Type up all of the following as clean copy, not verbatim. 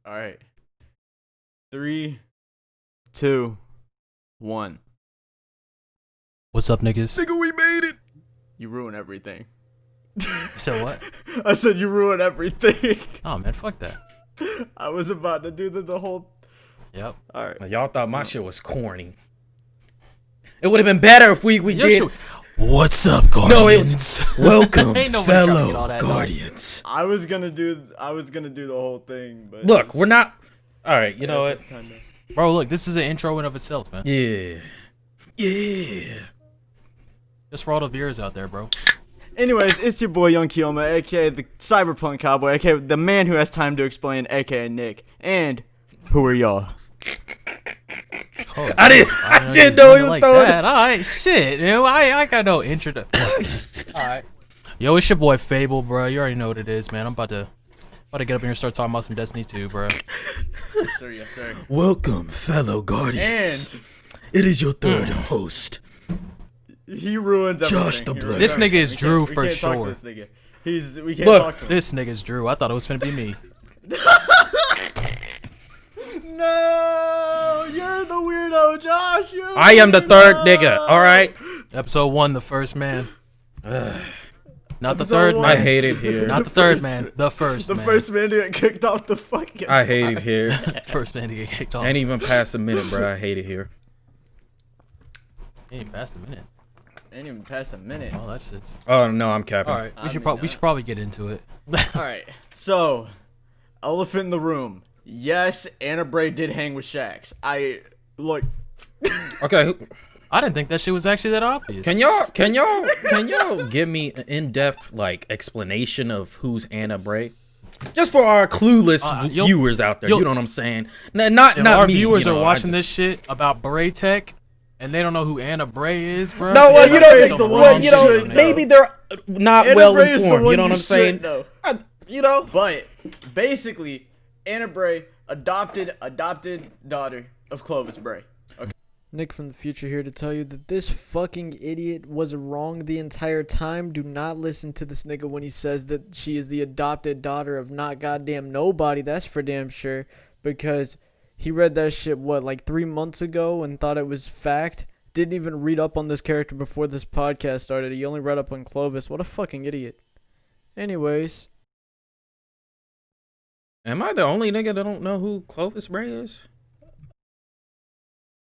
All right. 3, 2, 1. What's up, niggas? Nigga, we made it. You ruin everything. So what? I said you ruin everything. Oh man, fuck that. I was about to do the whole. Yep. All right. Y'all thought my shit was corny. It would have been better if we did. What's up, Guardians? No, it was welcome, Ain't nobody trying to get all fellow that Guardians. I was gonna do the whole thing, but Look, we're not. All right, you know what? Bro, look, this is an intro in of itself, man. Yeah. Just for all the viewers out there, bro. Anyways, it's your boy yungkyouma, aka the Cyberpunk Cowboy, aka the man who has time to explain, aka Nick. And who are y'all? Oh, I didn't know he was like throwing that. it. All right, shit. You know, I got no introduction. All right. Yo, it's your boy phable, bro. You already know what it is, man. I'm about to get up here and start talking about some Destiny 2, bro. Yes, sir. Yes, sir. Welcome, fellow Guardians. And it is your third host. he ruins everything. Josh the He ruins Blade. This nigga everything. is We Drew can't for talk to sure. this nigga. We can't Look, talk to him. This nigga's Drew. I thought it was finna be me. No, you're the weirdo, Josh. I am the third nigga. All right. Episode 1, the first man. Not the Episode third 1. man. I hate it here. Not the third man. The first The man. first man to get kicked off the fucking. I hate it here. First man to get kicked off. Ain't even past a minute, bro. I hate it here. Ain't past a minute. Ain't even past a minute. Oh, that's it. Oh no, I'm capping. All right, I we should mean, probably get into it. All right. So, elephant in the room. Yes, Anna Bray did hang with Shax. Look. Okay. I didn't think that shit was actually that obvious. Can y'all give me an in-depth like explanation of who's Anna Bray? Just for our clueless viewers out there, you know what I'm saying? Not our me, viewers you know, are watching I this just- shit about Braytech, and they don't know who Anna Bray is, bro. No, well, Anna you Bray is know, the one well, you you know, should know. maybe they're not Anna well Bray is the informed. one You know what I'm should saying? know. You know, But basically, Anna Bray adopted daughter of Clovis Bray. Okay. Nick from the future here to tell you that this fucking idiot was wrong the entire time. Do not listen to this nigga when he says that she is the adopted daughter of not goddamn nobody. That's for damn sure. Because he read that shit, like 3 months ago and thought it was fact. Didn't even read up on this character before this podcast started. He only read up on Clovis. What a fucking idiot. Anyways. am I the only nigga that don't know who Clovis Bray is?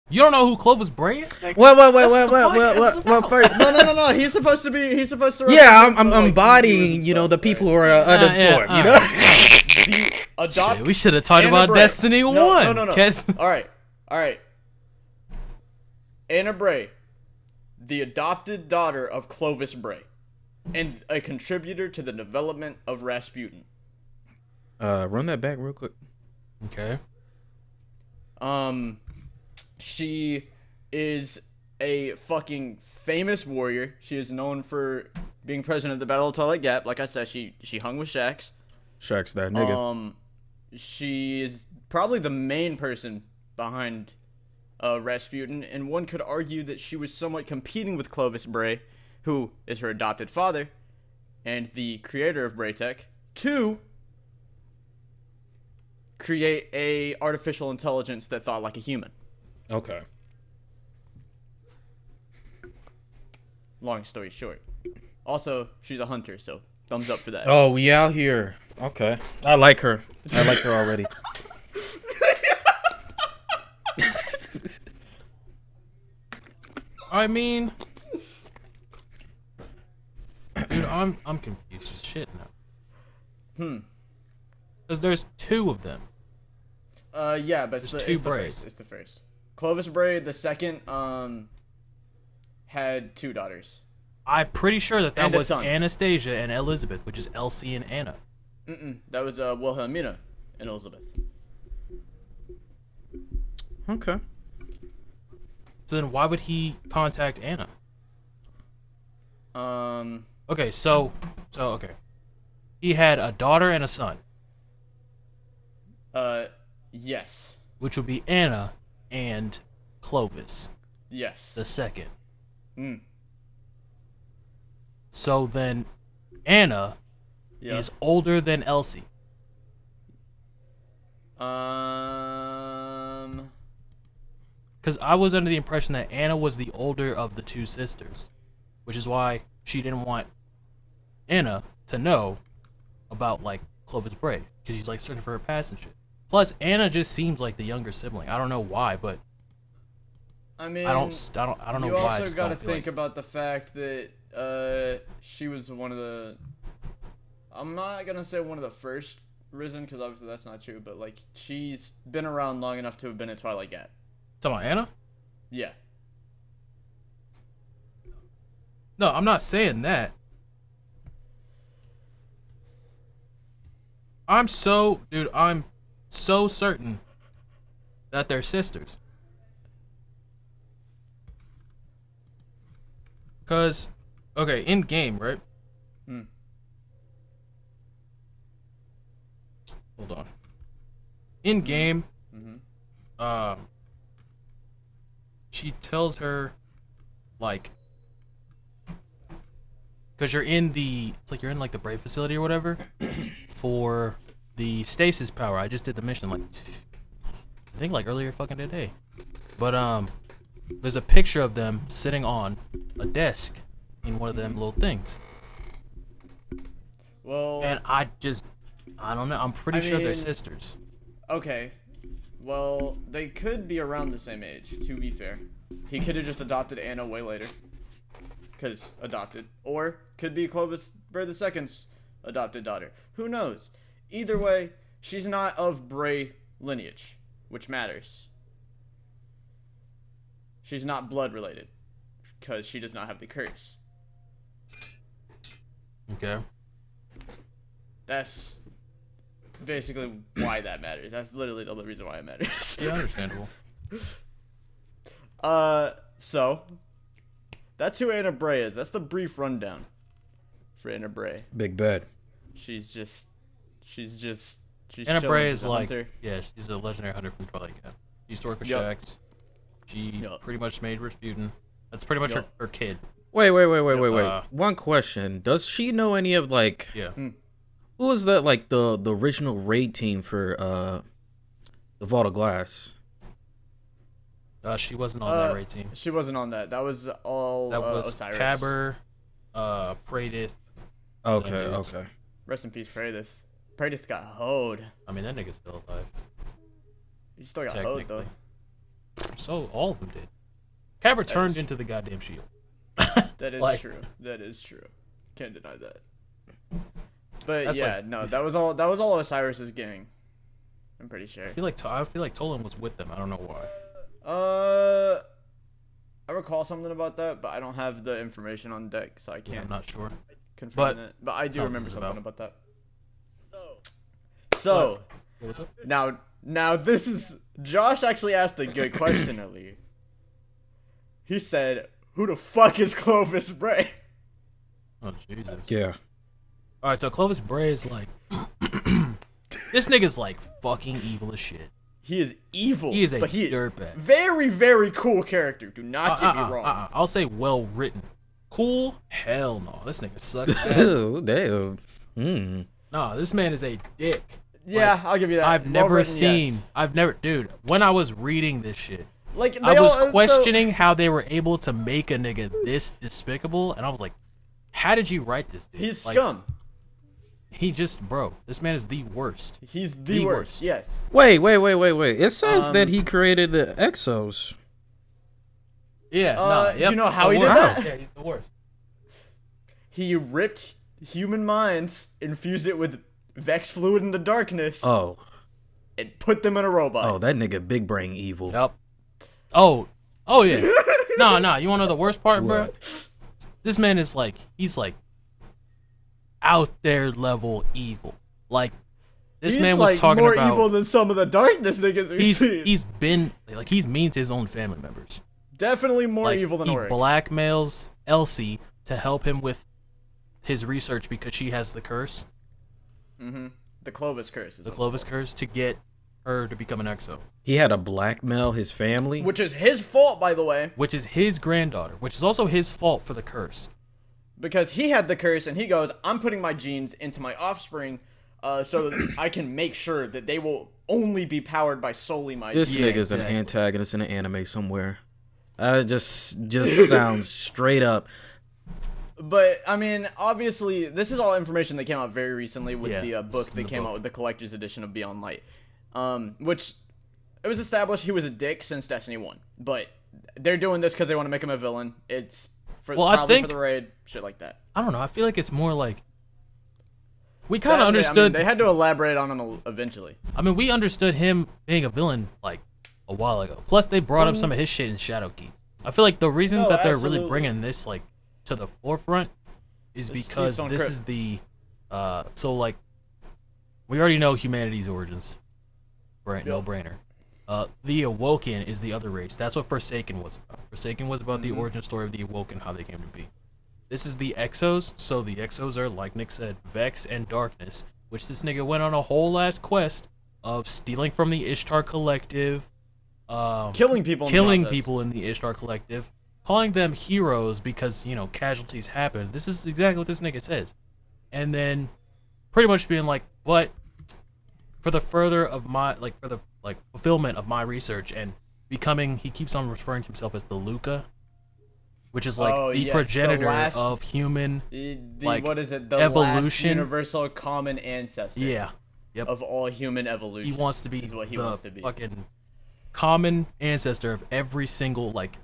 You don't know who Clovis Bray is? Well, first, No. He's supposed to. yeah, represent I'm the, like, embodying, youth you know, and the stuff, people right? who are uninformed, you know? The adopt. Shit, we should have talked Anna about Bray. Destiny 1. No. Cause All right. Anna Bray, the adopted daughter of Clovis Bray, and a contributor to the development of Rasputin. Run that back real quick. okay. She is a fucking famous warrior. She is known for being present at the Battle of Twilight Gap. Like I said, she hung with Shax. Shaq's that nigga. She is probably the main person behind Rasputin, and one could argue that she was somewhat competing with Clovis Bray, who is her adopted father, and the creator of Braytech, to create a artificial intelligence that thought like a human. Okay. Long story short. Also, she's a hunter, so thumbs up for that. Oh, we out here. Okay. I like her. I like her already. I mean, dude, I'm confused as shit now. Because there's 2 of them. Yeah, but it's There's the, two it's the Brays. first. It's the first. Clovis Bray, the second, had 2 daughters. I'm pretty sure that And a was son. Anastasia and Elizabeth, which is Elsie and Anna. That was Wilhelmina and Elizabeth. Okay. So then why would he contact Anna? Okay, so okay. He had a daughter and a son, Yes. which would be Anna and Clovis, Yes. the second. Mm. So then Anna Yeah. is older than Elsie. Because I was under the impression that Anna was the older of the two sisters, which is why she didn't want Anna to know about like Clovis Bray, because she's like searching for her past and shit. Plus, Anna just seems like the younger sibling. I don't know why, but I mean, I don't know why. You I also just got to don't feel think like... about the fact that she was one of the. I'm not gonna say one of the first risen, because obviously that's not true. But like, she's been around long enough to have been a Twilight Gap. Talking about Anna? Yeah. No, I'm not saying that. I'm so certain that they're sisters. Cause, okay, in game, right? Hold on. In game, she tells her, like, cause you're in the, it's like you're in like the Bray facility or whatever, for the stasis power. I just did the mission like, I think like earlier fucking today. But there's a picture of them sitting on a desk in one of them little things. Well, and I don't know. I'm pretty sure they're sisters. Okay. Well, they could be around the same age, to be fair. He could have just adopted Anna way later. Because adopted. Or could be Clovis Bray II's adopted daughter. Who knows? Either way, she's not of Bray lineage, which matters. She's not blood related, because she does not have the curse. Okay. That's basically why that matters. That's literally the only reason why it matters. Yeah, understandable. So that's who Anna Bray is. That's the brief rundown for Anna Bray. Big bad. She's Anna Bray is is like, yeah, she's a legendary hunter from Twilight Gap. She used to work with Shax. She pretty much made Rasputin. That's pretty much her kid. Wait. One question. Does she know any of, like... Yeah. Who was that, like, the original raid team for, the Vault of Glass? She wasn't on that raid team. She wasn't on that. That was all That was Osiris. Caber, Praedith. Okay. Rest in peace, Praedith. Praedith got hoed. I mean, that nigga's still alive. He still got hoed, though. So, all of them did. Caber turned into the goddamn shield. That is like, true. That is true. Can't deny that. But that's yeah, like, no, that was all Osiris's gang. I'm pretty sure. I feel like Tolan was with them. I don't know why. I recall something about that, but I don't have the information on deck, so I can't. Yeah, I'm not sure. Confirm it. But I do remember something about that. So What? What's up? now this is Josh actually asked a good question earlier. He said, "Who the fuck is Clovis Bray?" Oh Jesus. Yeah. All right, so Clovis Bray is like, this nigga's like fucking evil as shit. He is evil. He is a dirtbag. dirtbag. Very, very cool character. Do not get me wrong. I'll say well written. Cool? Hell no. This nigga sucks. Oh, damn. Nah, this man is a dick. Yeah, like, I'll give you that. I've never seen. Dude. When I was reading this shit, like I was questioning how they were able to make a nigga this despicable, and I was like, how did you write this? Dude? He's like, scum. He just, bro, this man is the worst. He's the worst. Yes. Wait. It says that he created the Exos. Yeah, you know how he did that? Yeah, he's the worst. He ripped human minds, infused it with Vex fluid in the darkness, and put them in a robot. Oh, that nigga big brain evil. Yep. Oh yeah. Nah. You wanna know the worst part, bro? This man is like, he's like out there level evil. Like, this man was talking more about evil than some of the darkness niggas we've seen. He's been like, he's mean to his own family members. Definitely more Like, evil than he Oryx. blackmails Elsie to help him with his research because she has the curse. The Clovis curse. The Clovis curse, to get her to become an Exo. He had to blackmail his family. Which is his fault, by the way. Which is his granddaughter. Which is also his fault for the curse. Because he had the curse, and he goes, I'm putting my genes into my offspring. so that I can make sure that they will only be powered by solely my. This Yeah, nigga's exactly. an antagonist in an anime somewhere. Just sounds straight up. But I mean, obviously, this is all information that came out very recently with Yeah, the book this is that the came book. out with the collector's edition of Beyond Light, which it was established he was a dick since Destiny 1, but they're doing this because they want to make him a villain. It's for Well, I probably think- for the raid, shit like that. I don't know. I feel like it's more like we kind That- of understood. I mean, they had to elaborate on him eventually. we understood him being a villain like a while ago. Plus, they brought up some of his shit in Shadowkeep. I feel like the reason No, that they're absolutely. really bringing this like to the forefront is This is because Deep Stone this Crypt. is the so like we already know humanity's origins, right? No Yep. brainer. The Awoken is the other race. That's what Forsaken was about. Forsaken was about Mm-hmm. the origin story of the Awoken, how they came to be. This is the Exos, so the Exos are, like Nick said, Vex and Darkness, which this nigga went on a whole last quest of stealing from the Ishtar Collective, Killing people. In the killing process. people in the Ishtar Collective, calling them heroes because, you know, casualties happen. This is exactly what this nigga says. And then pretty much being like, but for the further of my, like, for the, like, fulfillment of my research and becoming, he keeps on referring to himself as the Luca, which is like Oh, the yes, the progenitor last- of human, The like, what is it? The evolution. last universal common ancestor. yeah. Yep. Of all human evolution. He wants to be is what he the wants to be. fucking common ancestor of every single like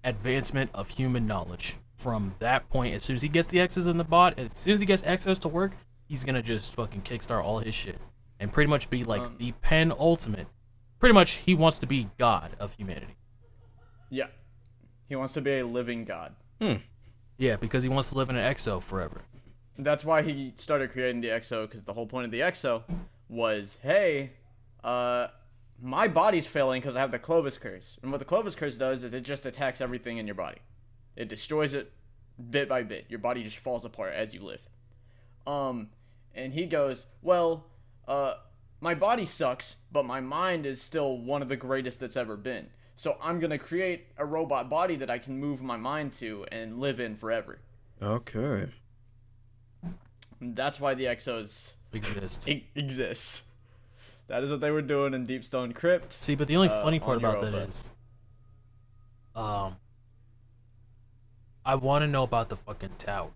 advancement of human knowledge. From that point, as soon as he gets the Exos in the bot, as soon as he gets Exos to work, he's gonna just fucking kickstart all his shit and pretty much be like the penultimate. Pretty much, he wants to be God of humanity. Yeah. He wants to be a living god. Yeah, because he wants to live in an Exo forever. That's why he started creating the Exo, because the whole point of the Exo was, hey, my body's failing because I have the Clovis curse. And what the Clovis curse does is it just attacks everything in your body. It destroys it bit by bit. Your body just falls apart as you live. And he goes, well, my body sucks, but my mind is still one of the greatest that's ever been. So I'm going to create a robot body that I can move my mind to and live in forever. Okay. That's why the Exos Exist. exist. That is what they were doing in Deep Stone Crypt. See, but the only funny part on about that Europa. is, I want to know about the fucking tower.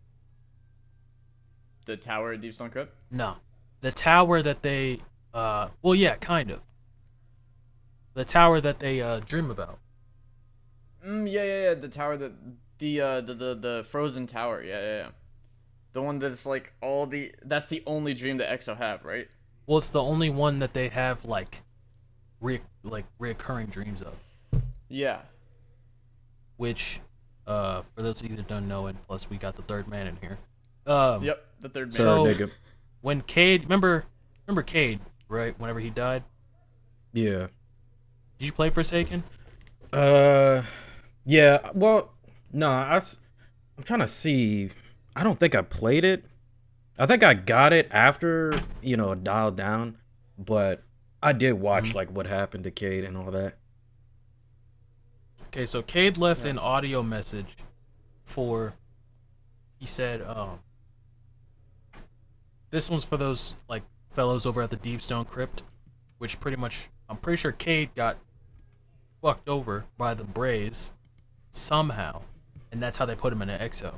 The tower at Deep Stone Crypt? No. The tower that they, well, yeah, kind of. The tower that they, dream about. Yeah. The tower that, the frozen tower. Yeah. The one that's like that's the only dream that Exo have, right? Well, it's the only one that they have, like, reoccurring dreams of. Yeah. Which, for those of you that don't know, and plus we got the third man in here. Yep, the third man. So- Nigga. When Cade, remember Cade, right? Whenever he died? Yeah. Did you play Forsaken? Yeah. Well, no, I'm trying to see. I don't think I played it. I think I got it after, it dialed down, but I did watch like what happened to Cade and all that. Okay, so Cade left an audio message he said, this one's for those, like, fellows over at the Deep Stone Crypt, which pretty much, I'm pretty sure Cade got fucked over by the Brays somehow, and that's how they put him in an Exo.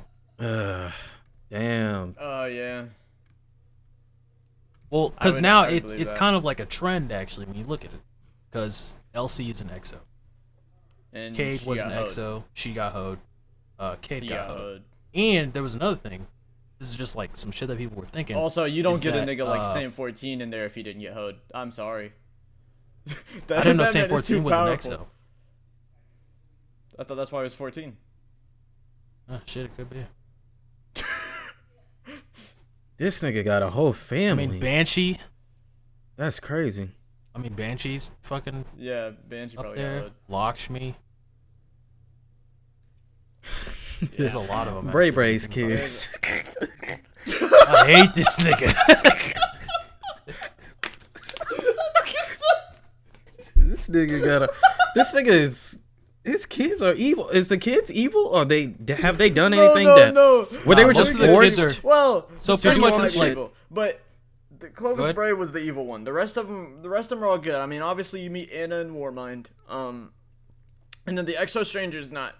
Damn. Oh, yeah. Well, I because would- now I would it's believe that. kind of like a trend, actually, when you look at it, because Elsie is an Exo. And Cade she was got an hoed. Exo. She got hoed. Cade He got got hoed. hoed. And there was another thing. This is just like some shit that people were thinking. Also, you don't is get a that, nigga like Saint 14 in there if he didn't get hoed. I'm sorry. I didn't know that Saint man is too 14 was an powerful. Exo. I thought that's why he was 14. Oh, shit, it could be. This nigga got a whole I family. mean, Banshee. That's crazy. Banshee's fucking Yeah, Banshee up probably got there. hoed. Lakshmi. There's a lot of them. Bray actually, Brays when you think kids. about it. I hate this nigga. This nigga got a. This nigga is. His kids are evil. Is the kids evil, or have they done anything no. where they were Most just of the kids forced? are- Well, So the pretty second much one it's might be like- evil, but Clovis Good. Bray was the evil one. The rest of them are all good. I mean, obviously you meet Anna and Warmind. And then the Exo Stranger's not.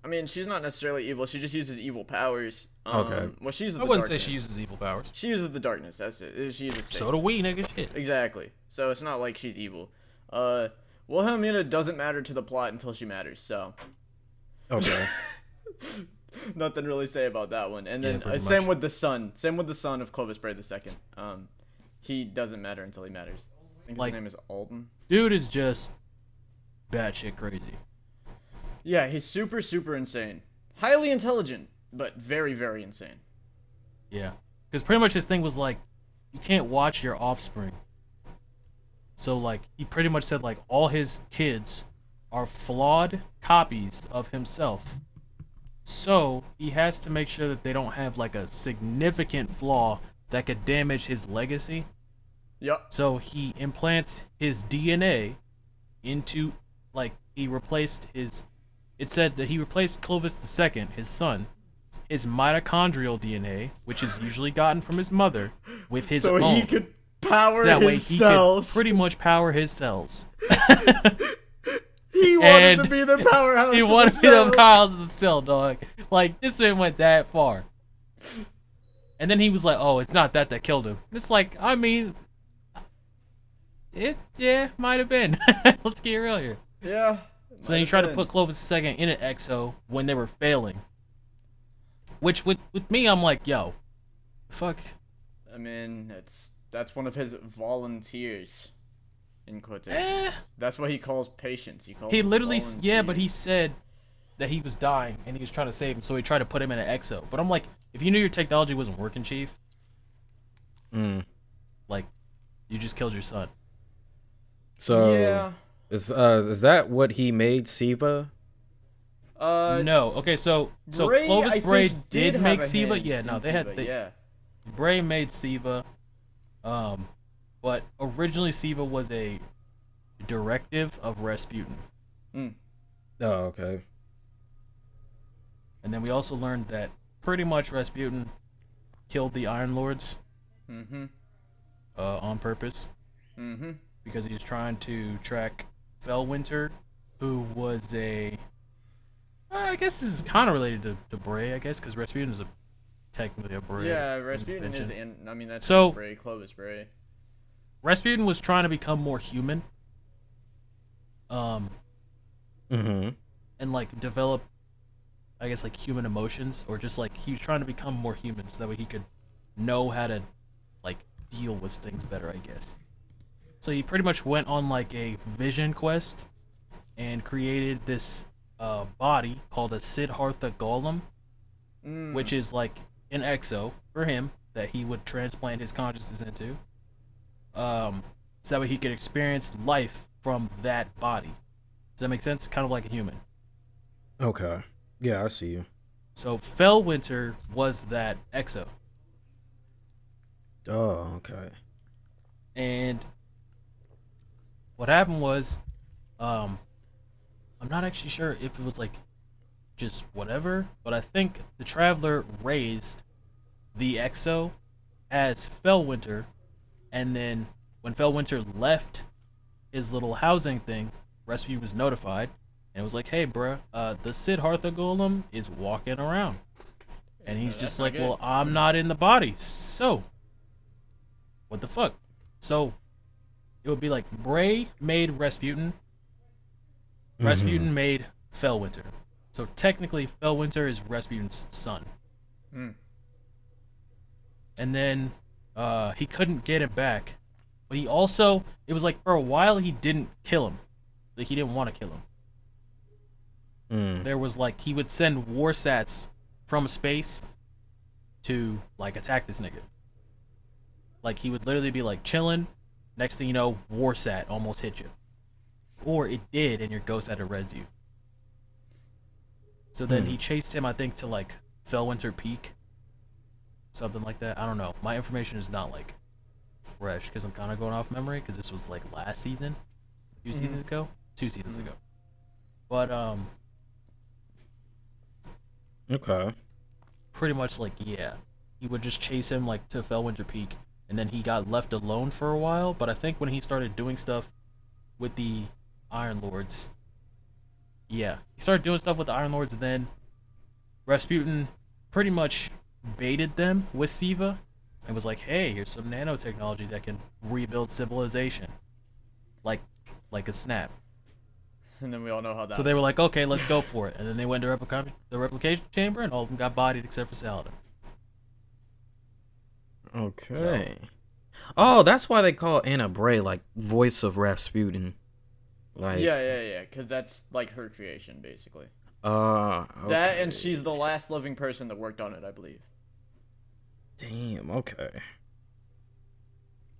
I mean, she's not necessarily evil. She just uses evil powers. Okay. Well, she uses I the wouldn't darkness. say she uses evil powers. She uses the darkness. That's it. She uses. So do we, nigga. Shit. Exactly. So it's not like she's evil. Wilhelmina doesn't matter to the plot until she matters. So. Okay. Nothing really to say about that one. And Yeah, then pretty same much. with the son. Same with the son of Clovis Bray II. He doesn't matter until he matters. I think Like- his name is Alden. Dude is just batshit crazy. Yeah, he's super, super insane. Highly intelligent, but very, very insane. Yeah. Because pretty much his thing was like, you can't watch your offspring. So like, he pretty much said like all his kids are flawed copies of himself. So he has to make sure that they don't have like a significant flaw that could damage his legacy. Yup. So he implants his DNA into, like, he replaced his. It said that he replaced Clovis II, his son, his mitochondrial DNA, which is usually gotten from his mother, with his So own. he could power So that way his he cells. could pretty much power his cells. He wanted and to be the powerhouse. He of wanted the to be the cell. powerhouse of the cell, dog. Like, this man went that far. And then he was like, oh, it's not that killed him. It's like, I mean, yeah, might have been. Let's get real here. Yeah. So then he tried to put Clovis II in an Exo when they were failing. Which, with me, I'm like, yo, fuck. I mean, that's one of his volunteers. In quotations. Eh. That's what he calls patients. He calls He them literally, yeah, but volunteers. he said that he was dying and he was trying to save him, so he tried to put him in an Exo. But I'm like, if you knew your technology wasn't working, Chief, like, you just killed your son. So Yeah. is that what he made Siva? No. Okay, so Bray, Clovis I Bray think, did have make a Siva. hand Yeah, no, in they had Siva, yeah. Bray made Siva. But originally Siva was a directive of Rasputin. Mm. Oh, okay. And then we also learned that pretty much Rasputin killed the Iron Lords Mm-hmm. on purpose Mm-hmm. because he was trying to track Fellwinter, who was a. I guess this is kind of related to Bray, I guess, because Rasputin is technically a Bray. Yeah, Rasputin is invention. I mean, that's So- Bray, Clovis Bray. Rasputin was trying to become more human. Mm-hmm. And like develop, I guess, like human emotions, or just like he was trying to become more human so that way he could know how to like deal with things better, I guess. So he pretty much went on like a vision quest and created this body called a Siddhartha Golem, which is like an Exo for him that he would transplant his consciousness into. So that way he could experience life from that body. Does that make sense? Kind of like a human. Okay. Yeah, I see you. So Fellwinter was that Exo. Oh, okay. And what happened was, I'm not actually sure if it was like just whatever, but I think the Traveler raised the Exo as Fellwinter, and then when Fellwinter left his little housing thing, Rasputin was notified, and it was like, hey, bruh, the Siddhartha Golem is walking around. And he's just that's like, not well, good. I'm not in the body, so what the fuck? So it would be like Bray made Rasputin, Rasputin made Fellwinter. So technically, Fellwinter is Rasputin's son. Mm. And then he couldn't get him back, but he also, it was like for a while he didn't kill him, like he didn't want to kill him. There was like he would send warsats from space to like attack this nigga. Like he would literally be like chilling, next thing you know, warsat almost hit you, or it did, and your ghost had to res you. So then he chased him, I think, to like Fellwinter Peak, something like that. I don't know. My information is not like fresh because I'm kind of going off memory because this was like last season, 2 seasons ago, 2 seasons ago. But Okay. pretty much like, yeah, he would just chase him like to Fellwinter Peak, and then he got left alone for a while. But I think when he started doing stuff with the Iron Lords, yeah, he started doing stuff with the Iron Lords, and then Rasputin pretty much baited them with Siva and was like, hey, here's some nanotechnology that can rebuild civilization. Like a snap. And then we all know how that So they were like, okay, let's go for it. And then they went to the replication chamber, and all of them got bodied except for Saladin. Okay. Oh, that's why they call Anna Bray like voice of Rasputin. Like Yeah, because that's like her creation, basically. Okay. That, and she's the last living person that worked on it, I believe. Damn. Okay.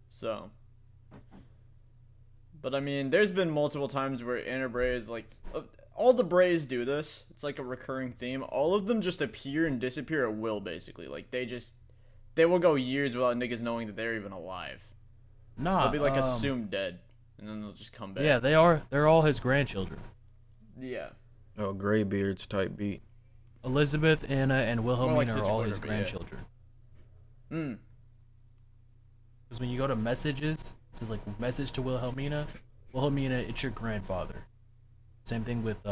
So, but I mean, there's been multiple times where Anna Bray is like, all the Brays do this. It's like a recurring theme. All of them just appear and disappear at will, basically. Like they will go years without niggas knowing that they're even alive. Nah, They'll be like assumed dead, and then they'll just come back. Yeah, they are. They're all his grandchildren. Yeah. Oh, Graybeards type beat. Elizabeth, Anna, and Wilhelmina are all his Sister, grandchildren. Mm. Because when you go to messages, it says like message to Wilhelmina. Wilhelmina, it's your grandfather. Same thing with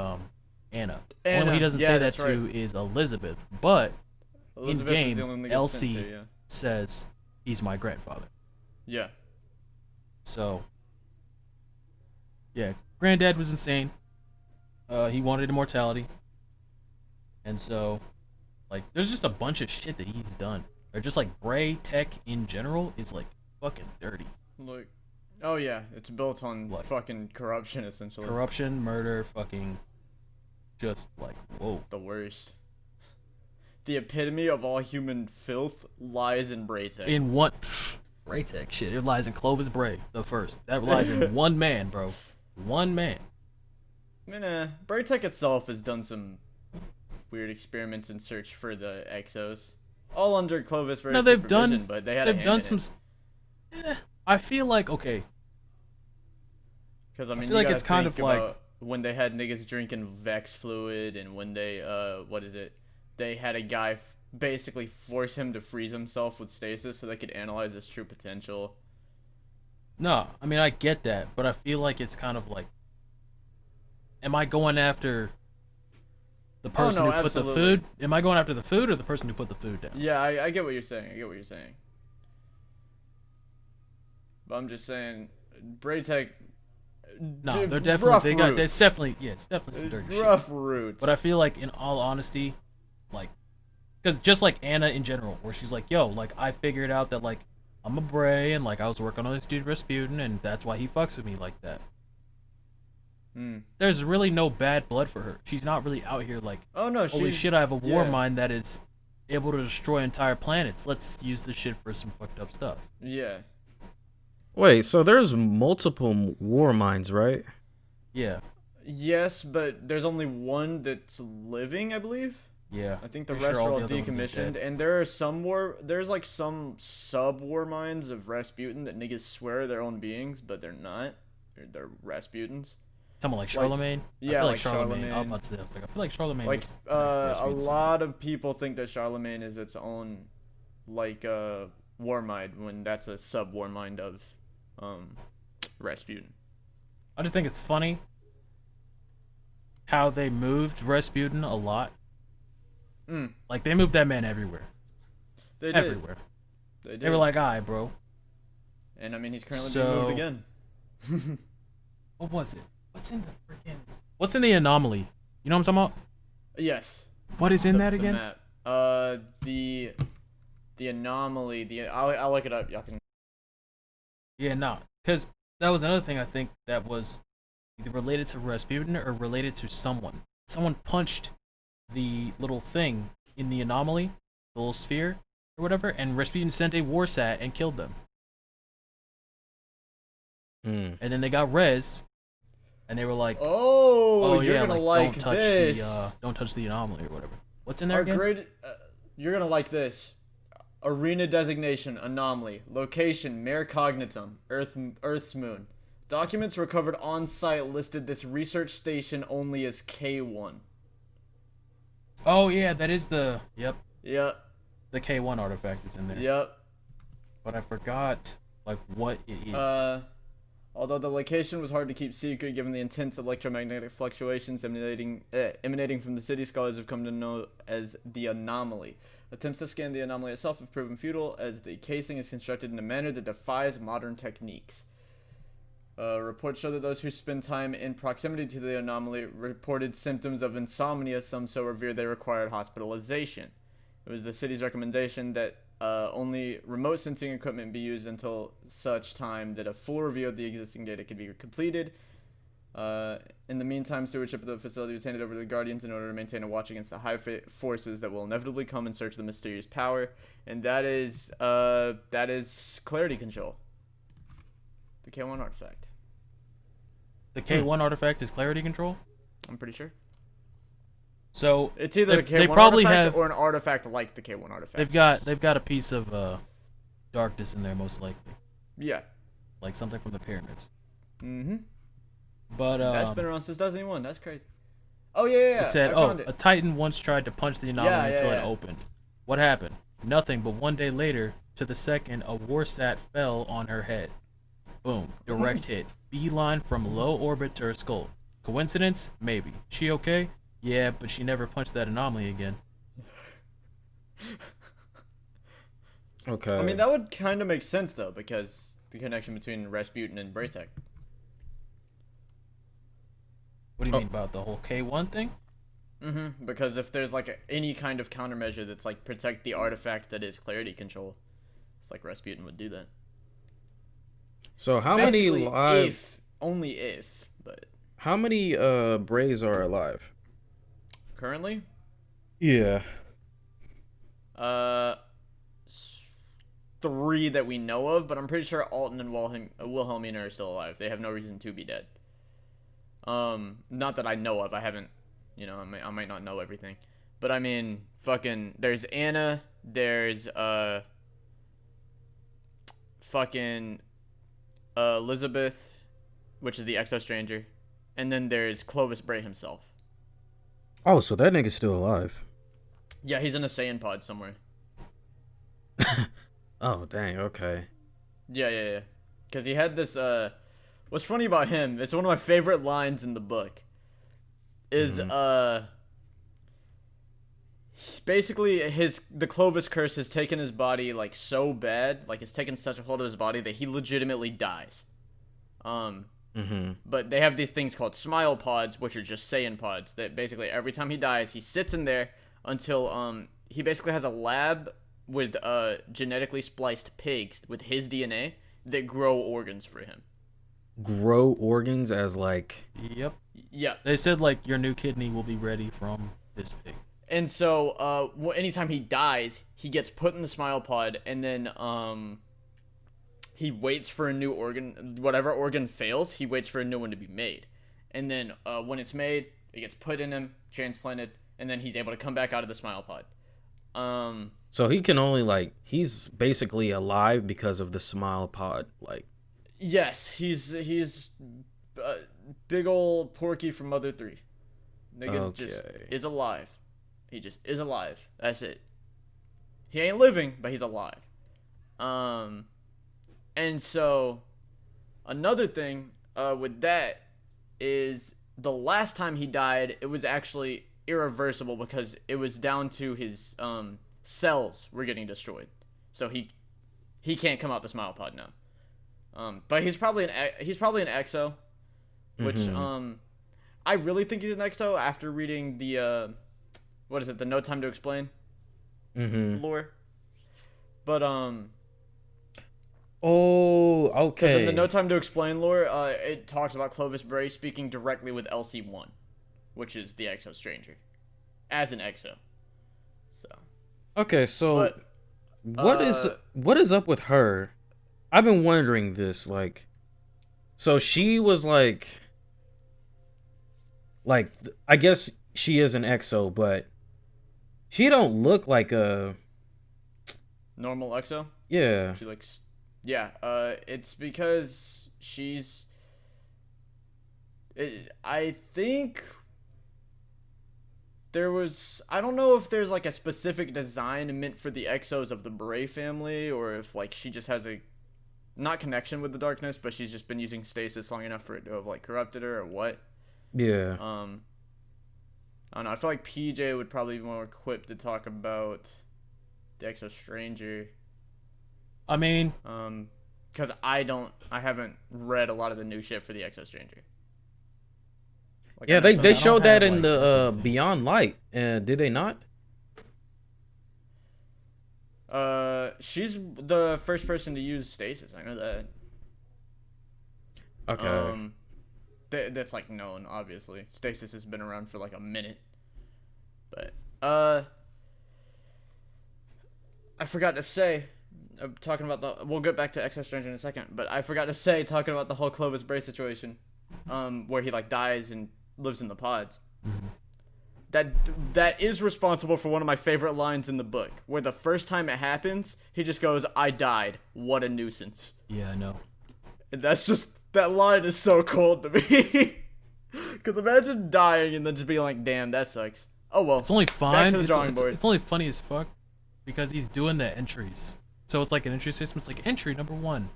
Anna. The only one he doesn't say that to is Elizabeth, but Elizabeth is the only one in that game, gets sent Elsie to, yeah. says he's my grandfather. Yeah. So, yeah, Granddad was insane. He wanted immortality, and so, like, there's just a bunch of shit that he's done. Or just like Braytech in general is like fucking dirty. Look. Oh yeah, it's built on Like, fucking corruption, essentially. Corruption, murder, fucking, just like whoa. The worst. The epitome of all human filth lies in Braytech. In one Braytech shit, it lies in Clovis Bray, the first. That lies in one man, bro. One man. I mean, Braytech itself has done some weird experiments in search for the Exos. All under Clovis Bray's No, they've supervision, done. but they had a They've hand done in some. it. I feel like okay. Because I mean, feel like you it's gotta kind think of like- about when they had niggas drinking Vex fluid, and when they what is it? They had a guy basically force him to freeze himself with stasis so they could analyze his true potential. No, I mean I get that, but I feel like it's kind of like, am I going after the person no, who put the absolutely. food? Am I going after the food or the person who put the food down? Yeah, I get what you're saying. I get what you're saying. But I'm just saying, Braytech. No, they're definitely it's definitely some dirty shit. Rough roots. But I feel like, in all honesty, like, because just like Anna in general, where she's like, yo, like, I figured out that, like, I'm a Bray, and, like, I was working on this dude Rasputin, and that's why he fucks with me like that. There's really no bad blood for her. She's not really out here like, oh no, holy shit, I have a war mind that is able to destroy entire planets. Let's use this shit for some fucked up stuff. Yeah. Wait, so there's multiple war minds, right? Yeah. Yes, but there's only one that's living, I believe. Yeah. I think the Pretty rest sure are all the other ones are decommissioned, dead. and there's like some sub war minds of Rasputin that niggas swear they're own beings, but they're not. They're Rasputins. Someone like Charlemagne. Yeah, I feel like Charlemagne. Charlemagne. I feel like Charlemagne. Like was a Rasputin's lot of people think that Charlemagne is its own like war mind when that's a sub war mind of Rasputin. I just think it's funny how they moved Rasputin a lot. Like, they moved that man everywhere. They did. Everywhere. They did. They were like, alright, bro. And I mean, he's currently being moved again. What was it? What's in the anomaly? You know what I'm talking about? Yes. What is in that The again? map. The anomaly. I'll look it up. Y'all can. Yeah, no. Because that was another thing I think that was either related to Rasputin or related to someone. Someone punched the little thing in the anomaly, the little sphere or whatever, and Rasputin sent a war sat and killed them. And then they got res, and they were like, "Oh, you're yeah, gonna like don't touch this. Don't touch the anomaly or whatever." What's in there again? You're gonna like this. Arena designation anomaly. Location Mare Cognitum. Earth's moon. Documents recovered on site listed this research station only as K1. Oh yeah, that is the Yep. the K1 artifact is in there. Yep. but I forgot like what it is. Although the location was hard to keep secret given the intense electromagnetic fluctuations emanating from the city, scholars have come to know as the anomaly. Attempts to scan the anomaly itself have proven futile, as the casing is constructed in a manner that defies modern techniques. Reports show that those who spend time in proximity to the anomaly reported symptoms of insomnia, some so severe they required hospitalization. It was the city's recommendation that only remote sensing equipment be used until such time that a full review of the existing data could be completed. In the meantime, stewardship of the facility was handed over to the Guardians in order to maintain a watch against the high forces that will inevitably come in search of the mysterious power, and that is clarity control. The K1 artifact. The K1 artifact is clarity control? I'm pretty sure. So it's either a K1 they probably artifact have, or an artifact like the K1 artifact. They've got a piece of darkness in there, most likely. Yeah. Like something from the pyramids. Mm-hmm. But that's been around since Destiny 1. That's crazy. Oh yeah. It said, a Titan once tried to punch the anomaly until it opened. What happened? Nothing, but one day later, to the second, a warsat fell on her head. Boom. Direct hit. Beeline from low orbit to her skull. Coincidence? Maybe. She okay? Yeah, but she never punched that anomaly again. Okay. I mean, that would kind of make sense, though, because the connection between Rasputin and Braytech. What do you mean about the whole K1 thing? Mm-hmm. Because if there's, like, any kind of countermeasure that's, like, protect the artifact that is clarity control, it's like Rasputin would do that. So how Basically, many live... only if, but... How many Brays are alive? Currently? Yeah. 3 that we know of, but I'm pretty sure Alton and Wilhelmina are still alive. They have no reason to be dead. Not that I know of. I haven't, I might not know everything. But I mean, fucking, there's Anna, there's, fucking, Elizabeth, which is the Exo Stranger. And then there's Clovis Bray himself. Oh, so that nigga's still alive. Yeah, he's in a Saiyan pod somewhere. Oh, dang, okay. Yeah. Because he had this, what's funny about him, it's one of my favorite lines in the book, is, basically, the Clovis curse has taken his body, like, so bad, like, it's taken such a hold of his body that he legitimately dies. But they have these things called smile pods, which are just Saiyan pods, that basically every time he dies, he sits in there until, he basically has a lab with, genetically spliced pigs with his DNA that grow organs for him. Grow organs as, like... Yep. Yeah. They said, like, your new kidney will be ready from this pig. And so, anytime he dies, he gets put in the smile pod, and then, he waits for a new organ. Whatever organ fails, he waits for a new one to be made. And then, when it's made, it gets put in him, transplanted, and then he's able to come back out of the smile pod. So he can only, like, he's basically alive because of the smile pod, like... Yes, he's big old Porky from Mother 3. Nigga just is alive. He just is alive. That's it. He ain't living, but he's alive. And so, another thing with that is the last time he died, it was actually irreversible because it was down to his cells were getting destroyed. So he can't come out the smile pod now. But he's probably an Exo, which I really think he's an Exo after reading the the No Time to Explain lore. But oh, okay. In the No Time to Explain lore, it talks about Clovis Bray speaking directly with Elsie 1, which is the Exo Stranger, as an Exo. So. Okay, so what is up with her? I've been wondering this, like, so she was like, I guess she is an Exo, but she don't look like a normal Exo. Yeah. She looks, yeah. It's because she's. I think there was, I don't know if there's like a specific design meant for the Exos of the Bray family, or if like she just has a not connection with the darkness, but she's just been using stasis long enough for it to have like corrupted her, or what. Yeah. I don't know. I feel like PJ would probably be more equipped to talk about the Exo Stranger. I mean, because I haven't read a lot of the new shit for the Exo Stranger. Like, Yeah, I know they some- showed that have, in like, the Beyond Light, did they not? She's the first person to use stasis. I know that. Okay. That's like known, obviously. Stasis has been around for like a minute. But I forgot to say, talking about the, we'll get back to Exo Stranger in a second, but I forgot to say, talking about the whole Clovis Bray situation, where he like dies and lives in the pods. That is responsible for one of my favorite lines in the book, where the first time it happens, he just goes, "I died. What a nuisance." yeah, I know. And that's just, that line is so cold to me. Because imagine dying and then just being like, "Damn, that sucks." Oh well. It's only fine. to the drawing board. It's only funny as fuck because he's doing the entries. So it's like an entry system. It's like entry number 1,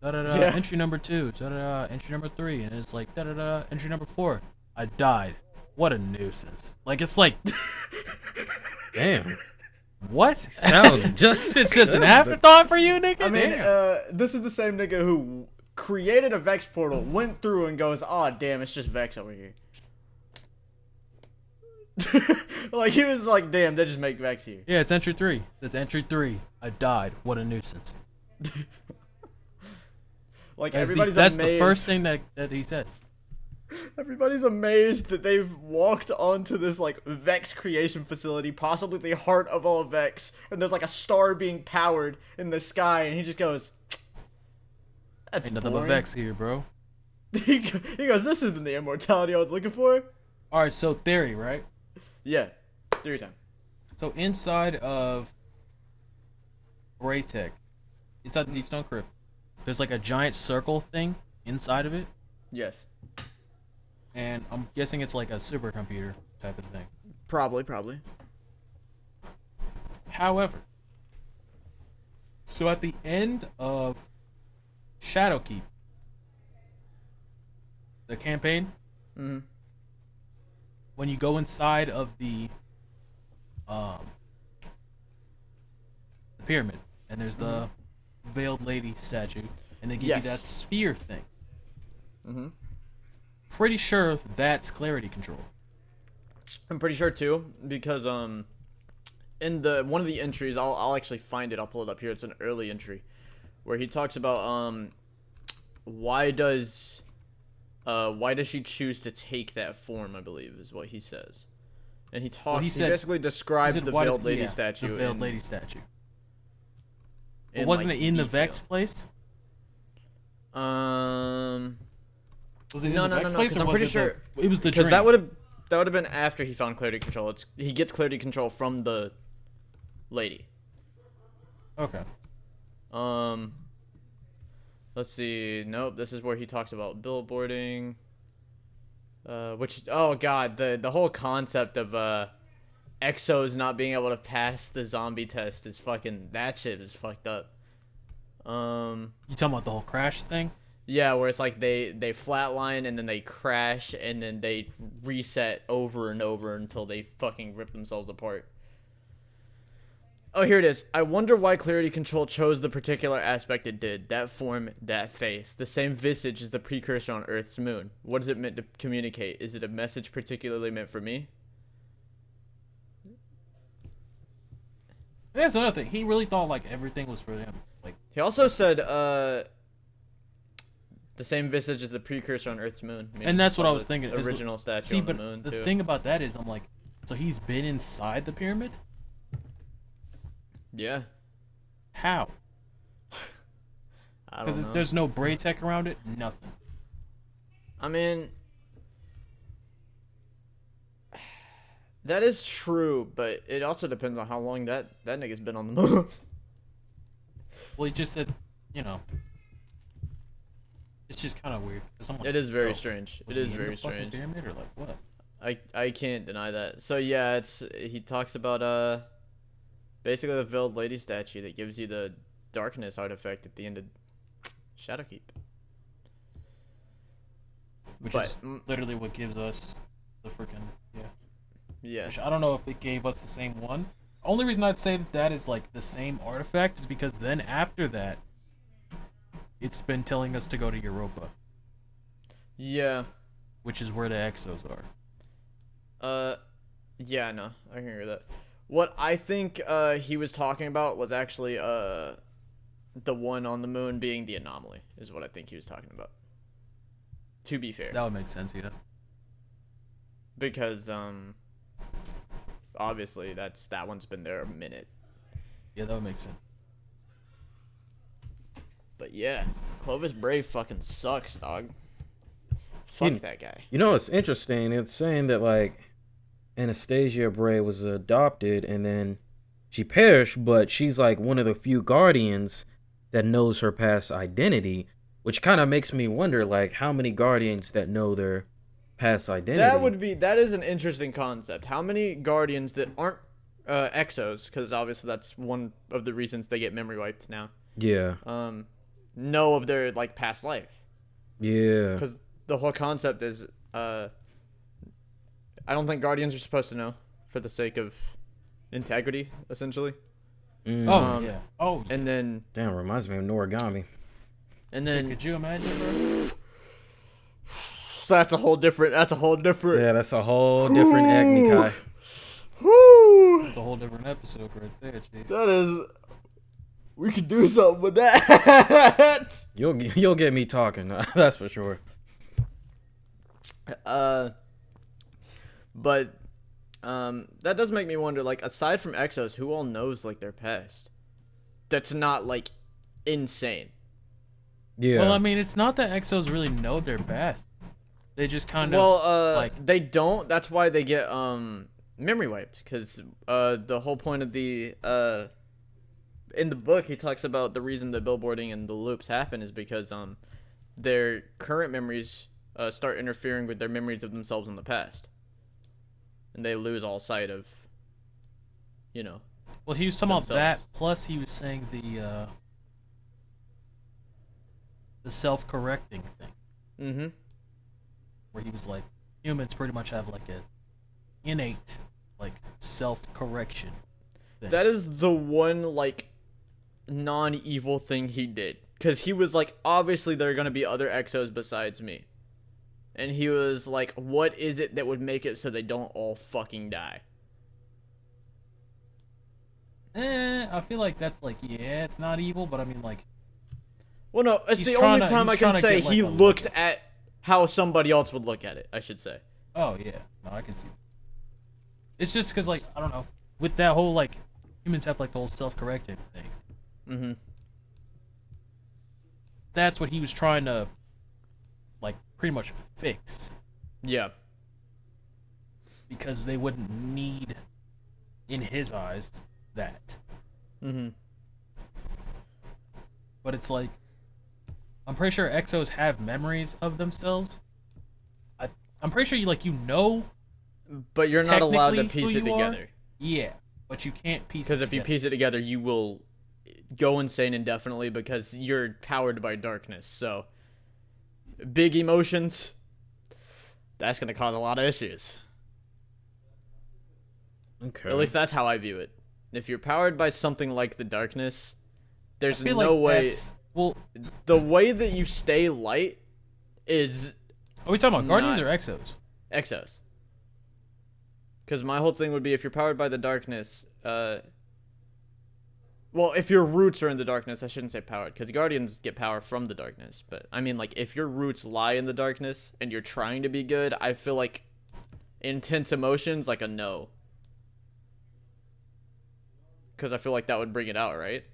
da da da. Yeah. Entry number 2, da da da. Entry number 3, and it's like da da da. Entry number 4, I died. What a nuisance. Like it's like, Damn. what? Sounds just. It's just an afterthought for you, nigga. I mean, Damn. this is the same nigga who created a Vex portal, went through and goes, "Oh damn, it's just Vex over here." Like he was like, "Damn, they just make Vex here." Yeah, it's entry 3. That's entry 3. I died. What a nuisance. Like That's, everybody's that's amazed. the first thing that he says. Everybody's amazed that they've walked onto this like Vex creation facility, possibly the heart of all Vex, and there's like a star being powered in the sky, and he just goes, "That's Ain't nothing but boring." Vex here, bro. He goes, "This isn't the immortality I was looking for." All right, so theory, right? Yeah, theory time. So inside of Braytech, inside the Deep Stone Crypt, there's like a giant circle thing inside of it, Yes, and I'm guessing it's like a supercomputer type of thing. probably. However, so at the end of Shadowkeep, the campaign, Mhm. when you go inside of the pyramid, and there's the veiled lady statue, and they give you that Yes. sphere thing. Mhm. Pretty sure that's clarity control. I'm pretty sure too, because in the one of the entries, I'll actually find it. I'll pull it up here. It's an early entry, where he talks about why does she choose to take that form? I believe is what he says, and he talks. he he said- basically describes Is it- the why does- veiled lady yeah, statue. The veiled in- lady statue. But in, wasn't like, it in the detail. Vex place? Um, Was it in No, the no, Vex no, place? 'cause or I'm was pretty it sure- it was the because dream. that would have been after he found clarity control. He gets clarity control from the lady. Okay. Let's see. Nope, this is where he talks about billboarding. Which, oh god, the whole concept of Exos not being able to pass the zombie test is fucking, that shit is fucked up. You talking about the whole crash thing? Yeah, where it's like they flatline and then they crash and then they reset over and over until they fucking rip themselves apart. Oh, here it is. I wonder why Clarity Control chose the particular aspect it did. That form, that face. The same visage is the precursor on Earth's moon. What is it meant to communicate? Is it a message particularly meant for me? That's another thing. He really thought like everything was for him. Like, He also said, the same visage is the precursor on Earth's moon. and that's what I the was thinking. is the- Original statue See, on the but moon, the too. thing about that is, I'm like, so he's been inside the pyramid? Yeah. How? I don't Because know. there's no Braytech around it. Nothing. I mean, that is true, but it also depends on how long that nigga's been on the moon. Well, he just said, you know, it's just kind of weird. 'Cause I'm like, It is very yo, strange. was It he is in very the fucking strange. Pyramid or like what? I can't deny that. So yeah, he talks about basically the veiled lady statue that gives you the darkness artifact at the end of Shadowkeep. Which is literally what gives us the freaking Yeah. Which I don't know if it gave us the same one. Only reason I'd say that is like the same artifact is because then after that, it's been telling us to go to Europa, Yeah. which is where the Exos are. Yeah, no, I can hear that. What I think he was talking about was actually the one on the moon being the anomaly is what I think he was talking about. To be fair. That would make sense, yeah. Because obviously that one's been there a minute. Yeah, that would make sense. But yeah, Clovis Bray fucking sucks, dog. Fuck that guy. You know, it's interesting. It's saying that like Anastasia Bray was adopted and then she perished, but she's like one of the few guardians that knows her past identity, which kind of makes me wonder like how many guardians that know their past identity. That is an interesting concept. How many guardians that aren't Exos, because obviously that's one of the reasons they get memory wiped now. Yeah. Know of their like past life. Yeah. Because the whole concept is I don't think guardians are supposed to know for the sake of integrity, essentially. Oh yeah. Oh. And then Damn, reminds me of Noragami. and then Could you imagine, bro? that's a whole different. Yeah, that's a whole different Agni Kai. Woo! That's a whole different episode right there, chief. That is. We could do something with that. You'll get me talking. That's for sure. But that does make me wonder. Like, aside from Exos, who all knows like their past? That's not like insane. Yeah. Well, I mean, it's not that Exos really know their best. They just kind of like they don't. That's why they get memory wiped. Because the whole point of the in the book, he talks about the reason the billboarding and the loops happen is because their current memories start interfering with their memories of themselves in the past, and they lose all sight of, you know. Well, he was talking about themselves. that. Plus, he was saying the self-correcting thing, Mm-hmm. where he was like, humans pretty much have like a innate like self-correction thing. That is the one like non-evil thing he did, because he was like, obviously there are gonna be other Exos besides me, and he was like, what is it that would make it so they don't all fucking die? I feel like that's like, yeah, it's not evil, but I mean like, Well, no, it's He's the trying only to- time he's I can trying to say get, like, he a looked legacy. at how somebody else would look at it, I should say. oh yeah, no, I can see. It's just because like, I don't know, with that whole like, humans have like the whole self-correcting thing. Mm-hmm. That's what he was trying to like pretty much fix, Yeah. because they wouldn't need, in his eyes, that. Mm-hmm. But it's like, I'm pretty sure Exos have memories of themselves. I'm pretty sure you know. But you're not allowed to Technically piece who it you are? together. Yeah, but you can't piece. Because it if you together. piece it together, you will go insane indefinitely because you're powered by darkness. So, big emotions, that's going to cause a lot of issues. Okay. At least that's how I view it. If you're powered by something like the darkness, there's I feel no like way. that's- Well, The way that you stay light is are we talking about Guardians not- or Exos? Exos. Because my whole thing would be, if you're powered by the darkness, well, if your roots are in the darkness, I shouldn't say powered, because Guardians get power from the darkness. But I mean, like, if your roots lie in the darkness and you're trying to be good, I feel like intense emotions, like a no. Because I feel like that would bring it out, right?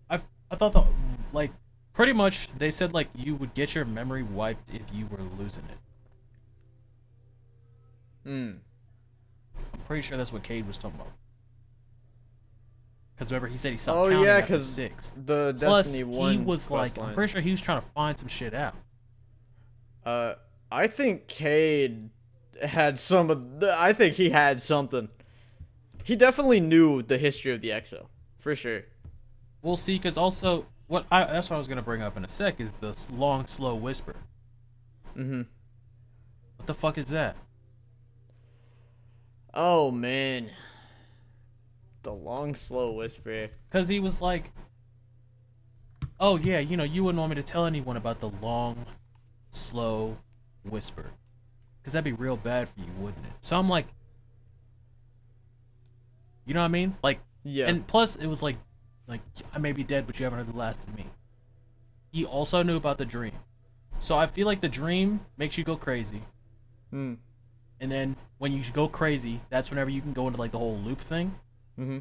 I thought that like pretty much they said like you would get your memory wiped if you were losing it. Hmm. I'm pretty sure that's what Cade was talking about. Because remember he said he stopped Oh counting yeah, after because 6. the Plus Destiny 1 he was like, quest I'm line. pretty sure he was trying to find some shit out. I think Cade had some of the, I think he had something. He definitely knew the history of the Exo, for sure. We'll see, because also, that's what I was going to bring up in a sec, is the long, slow whisper. Mm-hmm. What the fuck is that? Oh, man. The long, slow whisper. Because he was like, oh, yeah, you know, you wouldn't want me to tell anyone about the long, slow whisper. Because that'd be real bad for you, wouldn't it? So I'm like, you know what I mean? Like, Yeah. and plus, it was like, I may be dead, but you haven't heard the last of me. He also knew about the dream. So I feel like the dream makes you go crazy. Hmm. And then when you go crazy, that's whenever you can go into like the whole loop thing. Mm-hmm.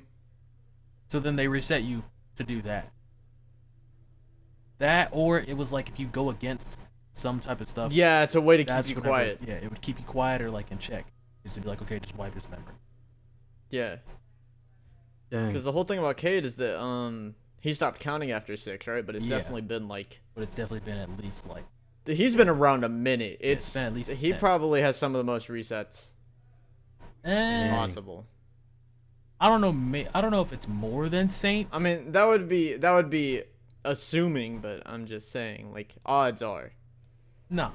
So then they reset you to do that. That, or it was like if you go against some type of stuff. Yeah, it's a way to That's keep you whenever- quiet. Yeah, it would keep you quiet or like in check. Is to be like, okay, just wipe his memory. Yeah. Dang. Because the whole thing about Cade is that he stopped counting after 6, right? But it's Yeah. definitely been like But it's definitely been at least like, he's been around a minute. it's been at least he 10. probably has some of the most resets eh, possible. I don't know. I don't know if it's more than Saint. I mean, that would be assuming, but I'm just saying, like, odds are. Nah,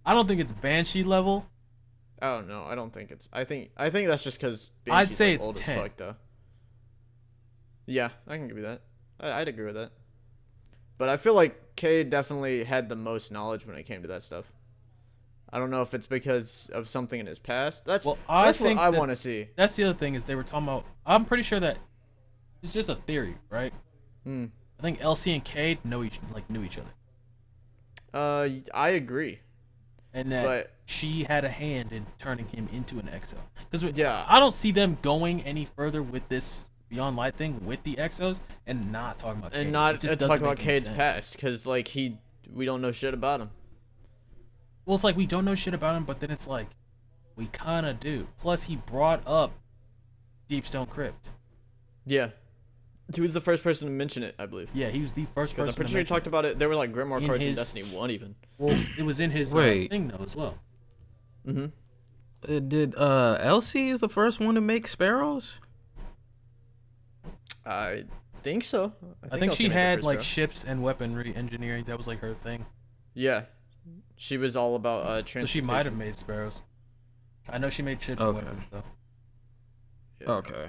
I don't think it's Banshee level. I don't know. I don't think it's. I think that's just because I'd say it's old 10. as fuck, though. Yeah, I can give you that. I'd agree with that. But I feel like Cade definitely had the most knowledge when it came to that stuff. I don't know if it's because of something in his past. That's Well, that's think what I that- want to see. That's the other thing is they were talking about. I'm pretty sure that it's just a theory, right? Hmm. I think Elsie and Cade knew each other, I agree. and that But- she had a hand in turning him into an Exo. Because Yeah. I don't see them going any further with this Beyond Light thing with the Exos and not talking about Cade. And It not just talk doesn't about make any Cade's sense. past, because like we don't know shit about him. Well, it's like we don't know shit about him, but then it's like we kind of do. Plus, he brought up Deep Stone Crypt. Yeah, he was the first person to mention it, I believe. Yeah, he was the first Because person. I'm pretty to sure he mention talked about it. There were like Grimoire In cards in his- Destiny 1 even. Well, it was in his Wait. thing though as well. Mm-hmm. Did Elsie is the first one to make sparrows? I think so. I think Elsie she made the had first like Grimoire. ships and weaponry engineering. That was like her thing. Yeah, she was all about So transportation. she might have made sparrows. I know she made ships and Okay. weapons though. Yeah. Okay.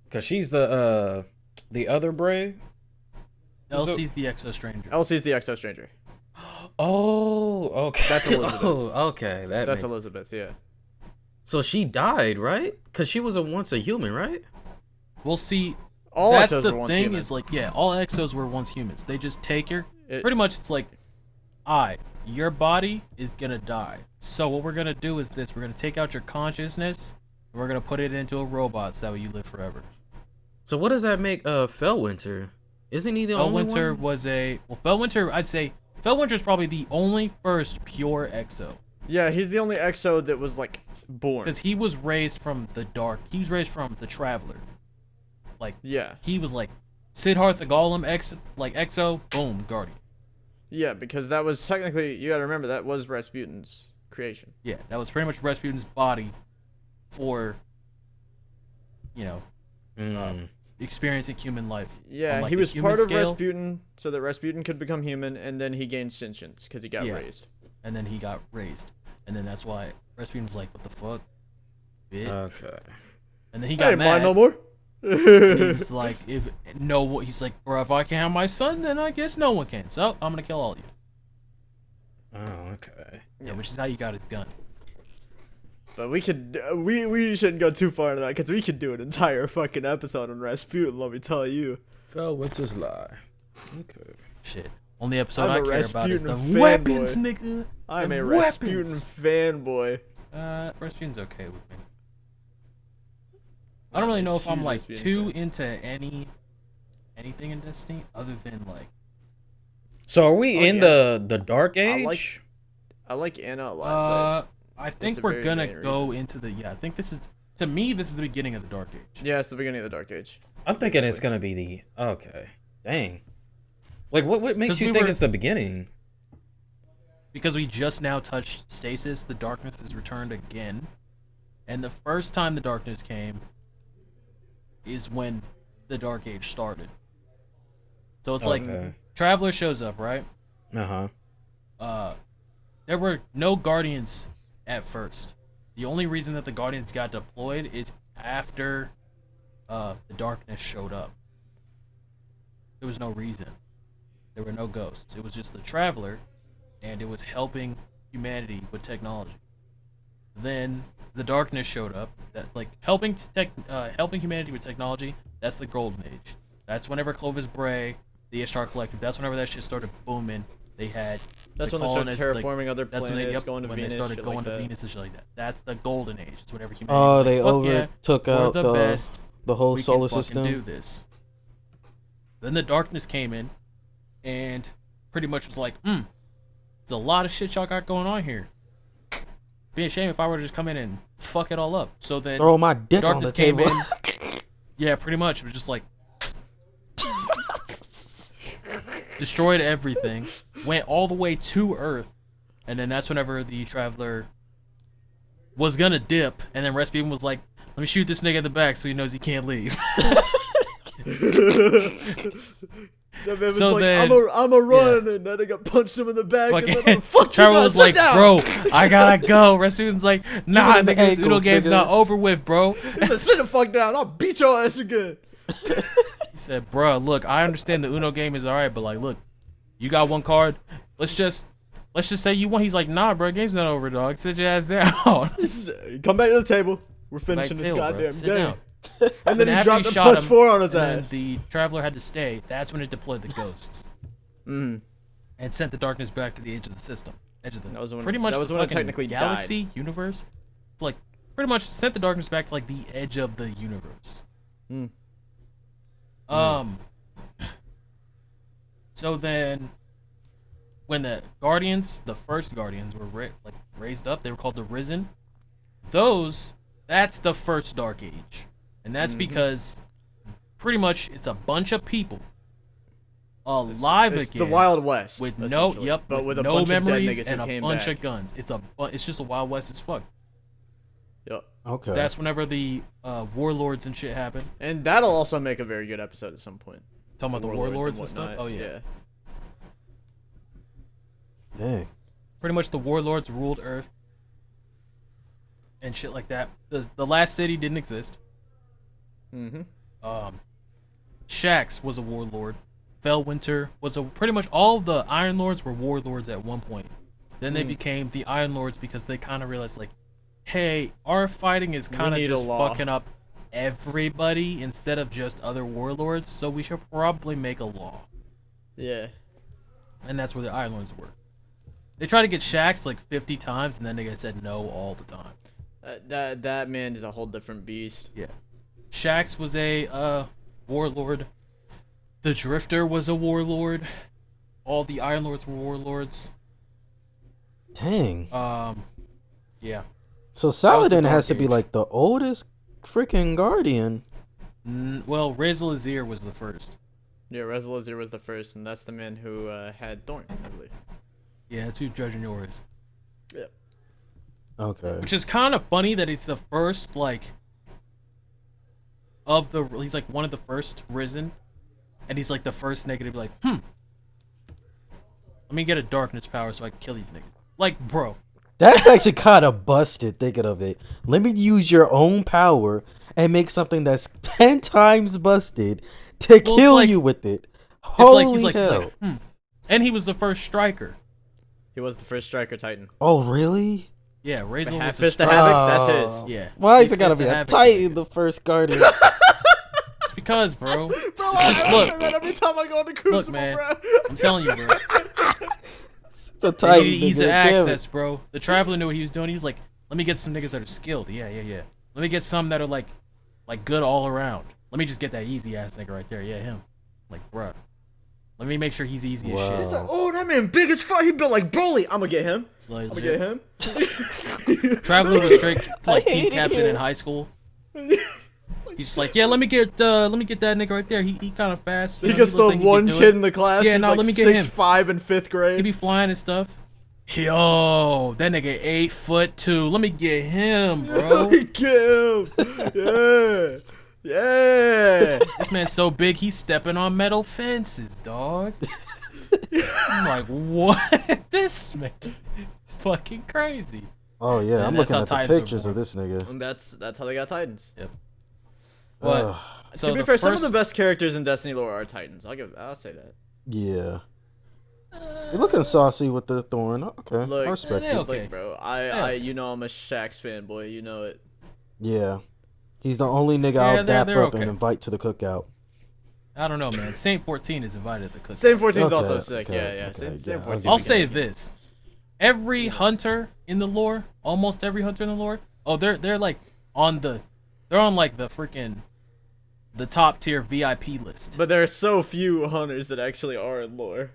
Cause she's the other Bray. Elsie's the Exo Stranger. Elsie's the Exo Stranger. Oh, okay. That's Elizabeth. Oh, okay. That's Makes... Elizabeth. Yeah. So she died, right? Cause she was once a human, right? We'll see. All That's Exos the were once thing human. is like, yeah, all Exos were once humans. They just take your. It- Pretty much, it's like, your body is gonna die. So what we're gonna do is this: we're gonna take out your consciousness, and we're gonna put it into a robot, so that way you live forever. So what does that make Fellwinter? Isn't he the only Fellwinter one? was Fellwinter. I'd say Fellwinter's probably the only first pure Exo. Yeah, he's the only Exo that was like born. Because he was raised from the dark. He was raised from the Traveler. Like, Yeah. he was like Siddharth the Golem, Exo, boom, Guardian. Yeah, because that was technically, you gotta remember, that was Rasputin's creation. Yeah, that was pretty much Rasputin's body for, experiencing human life. Yeah, On, like, he the was human part of scale. Rasputin so that Rasputin could become human, and then he gained sentience because he got Yeah. raised. And then he got raised. And then that's why Rasputin was like, what the fuck? Bitch. Okay. And then he I got ain't mad. mind no more. And he was like, he's like, bro, if I can't have my son, then I guess no one can. So I'm gonna kill all of you. Oh, okay. Yeah, which is how you got his gun. But we could, we shouldn't go too far into that because we could do an entire fucking episode on Rasputin. Let me tell you. Fellwinter's lie. Okay. Shit. Only episode I'm I a care about is the Rasputin weapons, fanboy. nigga. I'm Them a Rasputin weapons. fanboy. Rasputin's okay with me. I don't really know if I'm Huge like Rasputin too fan. into anything in Destiny other than like. So are we Oh, in yeah. the Dark Age? I like Anna a lot. I think a we're very gonna main go into the I think this is to me this is the beginning of the Dark Age. But yeah, it's the beginning of the Dark Age. I'm thinking it's gonna be the okay. Dang. Like what makes 'Cause you we think were- it's the beginning? because we just now touched stasis, the darkness has returned again. And the first time the darkness came is when the Dark Age started. So it's like Traveler shows up, right? There were no Guardians at first. The only reason that the Guardians got deployed is after the darkness showed up. There was no reason. There were no ghosts. It was just the Traveler, and it was helping humanity with technology. Then the darkness showed up. That like helping humanity with technology. That's the Golden Age. That's whenever Clovis Bray, the Ishtar Collective. That's whenever that shit started booming. They had. That's when they started terraforming other planets, going to when Venus. They started going like to Venus and shit like that. That's the Golden Age. It's whenever humanity. Oh, they overtook out the best. The whole we solar can system. Do this. Then the darkness came in, and pretty much was like, there's a lot of shit y'all got going on here. Be a shame if I were to just come in and fuck it all up. So then throw my dick on the table. Came in. Yeah, pretty much. It was just like destroyed everything, went all the way to Earth, and then that's whenever the Traveler was gonna dip, and then Rasputin was like, "Let me shoot this nigga in the back so he knows he can't leave." That man was So like, then- I'm a run, and then I got punched him in the back, and Fucking then fuck you Traveler guys, was sit like, down. "Bro, I gotta go." Rasputin's like, "Nah, Give me nigga, the this Uno ankles, game's nigga." not over with, bro." He said, sit the fuck down, I'll beat your ass again. He said, "Bruh, look, I understand the Uno game is alright, but like, look, you got one card. Let's just say you won." He's like, "Nah, bro, game's not over, dog. Sit your ass down." Come back to the table. We're finishing Like, this bro. goddamn Sit game. down. And then he after dropped a shot him, +4 on his and then ass. the Traveler had to stay. That's when it deployed the ghosts and sent the darkness back to the edge of the system. That was when- pretty much that was the when it fucking technically galaxy universe. Like pretty much sent the darkness back to like the edge of the universe. So then, when the Guardians, the first Guardians, were raised up, they were called the Risen. That's the first Dark Age, and that's because pretty much it's a bunch of people alive It's again. the Wild West. With essentially, but with a no bunch memories of dead niggas and who a came bunch back. of guns. It's just a Wild West as fuck. Yep. Okay. That's whenever the warlords and shit happen. And that'll also make a very good episode at some point. Talking about the warlords and whatnot. stuff. Oh yeah. Dang. Pretty much the warlords ruled Earth and shit like that. The last city didn't exist. Shax was a warlord. Felwinter was pretty much all of the Iron Lords were warlords at one point. Then they became the Iron Lords because they kind of realized like, hey, our fighting is kind of need a just law. fucking up everybody instead of just other warlords, so we should probably make a law. Yeah. And that's where the Iron Lords were. They tried to get Shax like 50 times, and then they said no all the time. That man is a whole different beast. Yeah. Shax was a warlord. The Drifter was a warlord. All the Iron Lords were warlords. Dang. Yeah. So Saladin Dark has to be Age. like the oldest freaking Guardian. Well, Rez Lazir was the first. Yeah, Rezalazir was the first, and that's the man who had Thorn, I believe. Yeah, that's who Dredgen Yor is. Yeah. Okay. Which is kind of funny that it's the first, like, he's like one of the first risen, and he's like the first nigga to be like, let me get a darkness power so I can kill these niggas. Like, bro. That's actually kind of busted, thinking of it. Let me use your own power and make something that's 10 times busted to kill like- you with it. Holy He's hell. like, And he was the first striker. He was the first Striker Titan. Oh, really? Yeah, Razor was the Fist of striker. Havoc, that's his. Yeah. Why is He it gotta Fist be of a Havoc. Titan, the first Guardian? It's because, bro. Bro, I Look. that every time I go into Crucible, man. bro. I'm telling you, bro. The They Titan. needed easy nigga, damn it. access, bro. The Traveler knew what he was doing. He was like, let me get some niggas that are skilled. Yeah. Let me get some that are like good all around. Let me just get that easy ass nigga right there. Yeah, him. Like, bruh. Let me make sure he's easy Wow. as He's shit. like, oh, that man big as fuck. He built like Broly. I'm gonna get him. Legit. I'm gonna get him. Traveler was straight like team hated captain him. in high school. He's just like, yeah, let me get that nigga right there. He kind of fast. You He know, gets looks the like he can one do kid it. in the class. Yeah, who's no, like let me get him. 6'5" in 5th grade. He be flying and stuff. Yo, that nigga 8'2". Let me get him, bro. Kill. Yeah. Yeah. This man's so big, he's stepping on metal fences, dog. I'm like, what? This man is fucking crazy. Oh yeah, Man, I'm that's looking how at the Titans are pictures of born. this nigga. And that's how they got Titans. Yep. But Ugh, so to be the fair, some of first- the best characters in Destiny lore are Titans. I'll say that. yeah. You're looking saucy with the thorn. Okay, Look, I respect they it. okay. Look, bro, Yeah. you know I'm a Shaxx fanboy. You know it. Yeah. He's the only nigga Yeah, I'll dap they're up and okay. invite to the cookout. I don't know, man. Saint 14 is invited to cook. Same 14 is Okay, also sick. okay, Yeah, yeah. okay, Same yeah, 14. I'll say this: every hunter in the lore, almost every hunter in the lore, they're like they're on like the freaking the top tier VIP list. But there are so few hunters that actually are in lore.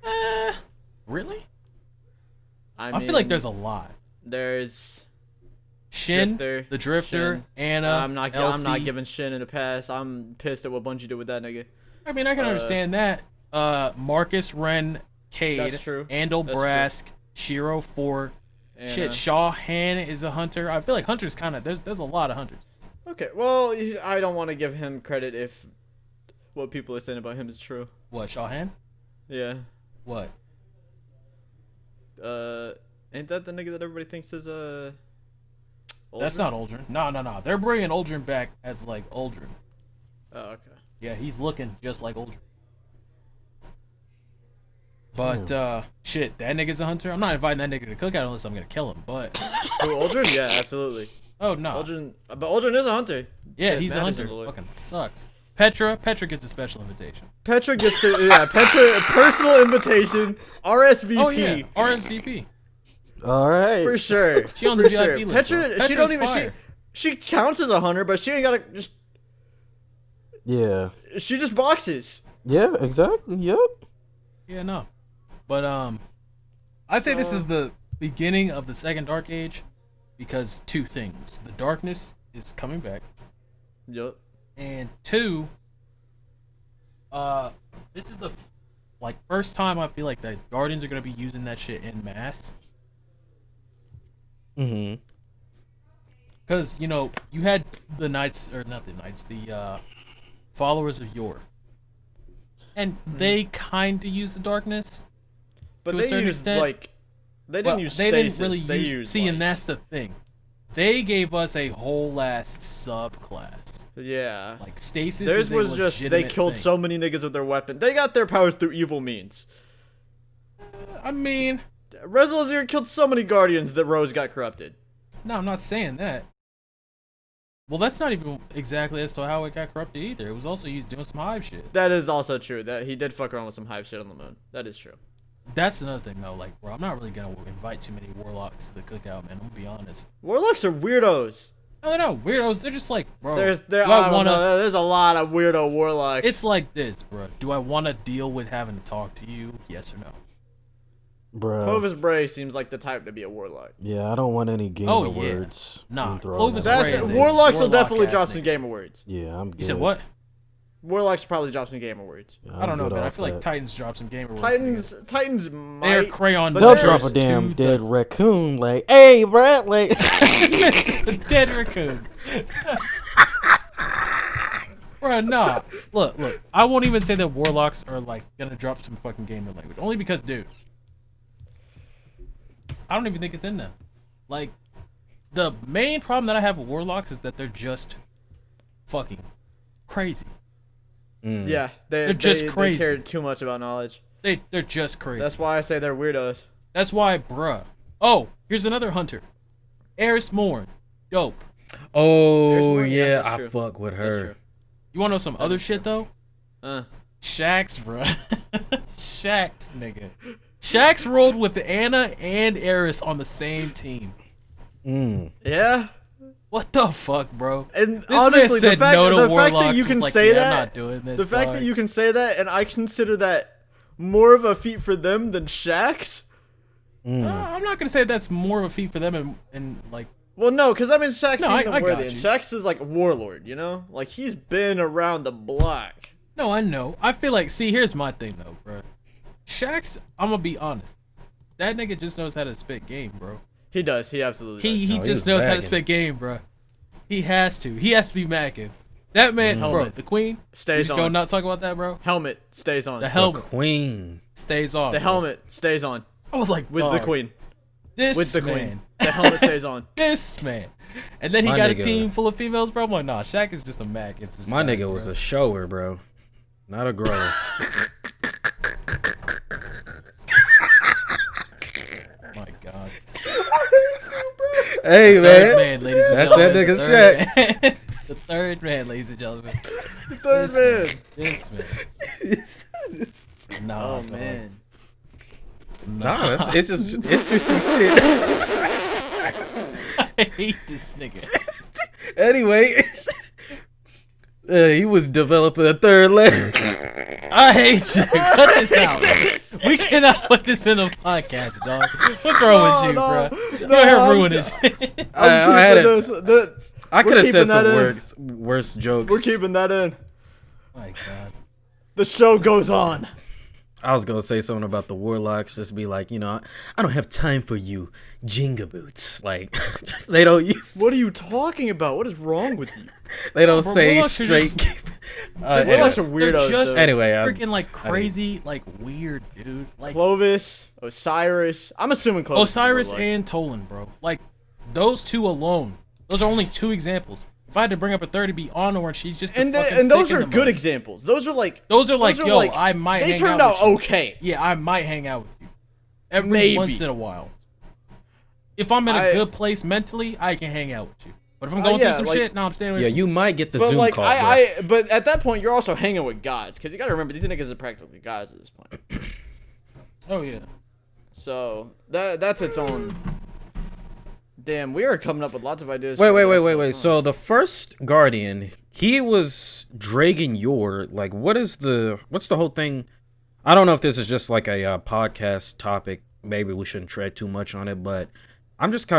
Really? I I feel like there's a lot. There's Shin, Drifter, the Drifter, Shin. Anna, I'm not Elsie. giving Shin in a pass. I'm pissed at what Bungie did with that nigga. I mean, I can understand that. Marcus, Ren, Cade, That's true. Andal, That's Brask, Shiro, Fort. And, Shit, Shaw Han is a hunter. I feel like hunters kind of there's a lot of hunters. Okay, well, I don't want to give him credit if what people are saying about him is true. What, Shaw Han? Yeah. What? Ain't that the nigga that everybody thinks is That's Aldrin? not Aldrin. No. They're bringing Aldrin back as like Aldrin. Oh, okay. Yeah, he's looking just like Aldrin. But shit, that nigga's a hunter. I'm not inviting that nigga to cookout unless I'm gonna kill him. But Who, Aldrin? Yeah, absolutely. oh no, Aldrin, but Aldrin is a hunter. yeah, It he's a matters in hunter. the lore. Fucking sucks. Petra gets a special invitation. Petra gets to Petra personal invitation, RSVP. Oh yeah, RSVP. All right. For sure. She on the For VIP sure. list, Petra, bro. she Petra's don't even fire. she counts as a hunter, but she ain't gotta. Yeah. She just boxes. Yeah. Exactly. Yep. Yeah, no. But I'd say this is the beginning of the second Dark Age because two things: the darkness is coming back, Yup. and two, this is the first time I feel like the Guardians are gonna be using that shit in mass. Mhm. Because you had the knights, or not the knights, the followers of Yor, and they kind of use the darkness. But To a they certain used extent, they didn't use they stasis. didn't really they use. used See, and that's the thing. They gave us a whole ass subclass. yeah. Like stasis. Theirs is a was just they legitimate killed thing. so many niggas with their weapon. They got their powers through evil means. I mean, Rezalazir killed so many guardians that Rose got corrupted. no, I'm not saying that. Well, that's not even exactly as to how it got corrupted either. It was also used doing some hive shit. That is also true. That he did fuck around with some hype shit on the moon. That is true. That's another thing though. Like, bro, I'm not really gonna invite too many warlocks to the cookout, man. I'm gonna be honest. Warlocks are weirdos. No, they're not weirdos. They're just like, bro. There's do I I don't wanna? know. There's a lot of weirdo warlocks. It's like this, bro. Do I want to deal with having to talk to you? Yes or no? Bruh. Clovis Bray seems like the type to be a warlock. Yeah, I don't want any gamer Oh, yeah. words. Nah, being thrown Clovis at me. Bray That's is a warlocks will warlock definitely ass drop some nigga. gamer words. Yeah, I'm good. You said what? Warlocks probably drop some gamer words. Yeah, I don't know, I'm good man. I off feel like that. Titans drop some gamer words. Titans They're might. crayon. but They'll there's drop a bearers damn to dead raccoon. Like, hey, Brad. Like, the dead raccoon. Bro, nah. Look. I won't even say that warlocks are like gonna drop some fucking gamer language. Only because, dude, I don't even think it's in them. Like, the main problem that I have with warlocks is that they're just fucking crazy. Yeah, They're just crazy. They care too much about knowledge. They're just crazy. That's why I say they're weirdos. That's why, bruh. Oh, here's another hunter. Eris Morn. Dope. Oh There's more- yeah, yeah, that's I true. fuck with That's her. true. You wanna know some other shit, though? Shaxx, bruh. Shaxx, nigga. Shaxx rolled with Anna and Eris on the same team. Yeah. What the fuck, bro? And This honestly, man said the fact, no to the fact warlocks that you was can like, say yeah, that, I'm not doing this, the fact dog. that you can say that, and I consider that more of a feat for them than Shaxx. I'm not gonna say that's more of a feat for them and like. Well, no, because I mean Shaxx No, isn't I worthy, got and you. Shaxx is like warlord, you know, like he's been around the block. No, I know. I feel like, see, here's my thing though, bro. Shaxx, I'm gonna be honest. that nigga just knows how to spit game, bro. He does. He absolutely does. He No, he just was knows how to bagging. spit game, bro. He has to. He has to be macking. That man, bro. Helmet. The queen. Stays We just on. gonna not talk about that, bro. Helmet stays on. The The helmet queen. stays on. The bro. helmet stays on I was like, with the dog, queen. This With the man, queen. The helmet stays on. this man. And then he My got a nigga. team full of females, bro. I'm like, nah, Shaq is just a Mac. It's just My guys, nigga bro. was a shower, bro. Not a grower. My God. Hey, Third man, ladies and That's gentlemen. that nigga the third man. The third man, ladies and gentlemen. Third man. This man. Nah, Oh dog. man. Nah, it's just interesting shit. I hate this nigga. Anyway, he was developing a third leg. I hate you. Cut this out. We cannot put this in a podcast, dog. What's wrong with you, No, bro? no, You're here I'm- ruining shit. I had keeping it. this- the- I could we're have said keeping that some in. worse jokes. We're keeping that in. My God. The show goes on. I was gonna say something about the warlocks, just be like, I don't have time for you, Jenga boots. Like, they don't use. What are you talking about? What is wrong with you? They don't Bro, say warlocks are straight. just- Warlocks are They're weirdos. just though. Anyway, freaking like crazy, like weird, dude. Like Clovis, Osiris. I'm assuming Clovis. is Osiris warlock. and Tolan, bro. Like those two alone. Those are only two examples. If I had to bring up a third, it'd be on Orange. She's just a and fucking those stick in are the good mud. examples. Those are like. Those are like, those are yo, like- I might They hang turned out out with you. okay. Yeah, I might hang out with you. Every Maybe. once in a while. If I'm in a good place mentally, I can hang out with you. But if I'm going yeah, through some like- shit, nah, I'm staying with Yeah, you. you might get the But Zoom like call. bro. but at that point you're also hanging with gods because you got to remember these niggas are practically gods at this point. Oh yeah. So that's its own. Damn, we are coming up with lots of ideas. Wait. for other episodes, huh? So the first Guardian, he was Dredgen Yor. Like, what's the whole thing? I don't know if this is just like a podcast topic. Maybe we shouldn't tread too much on it, but I'm just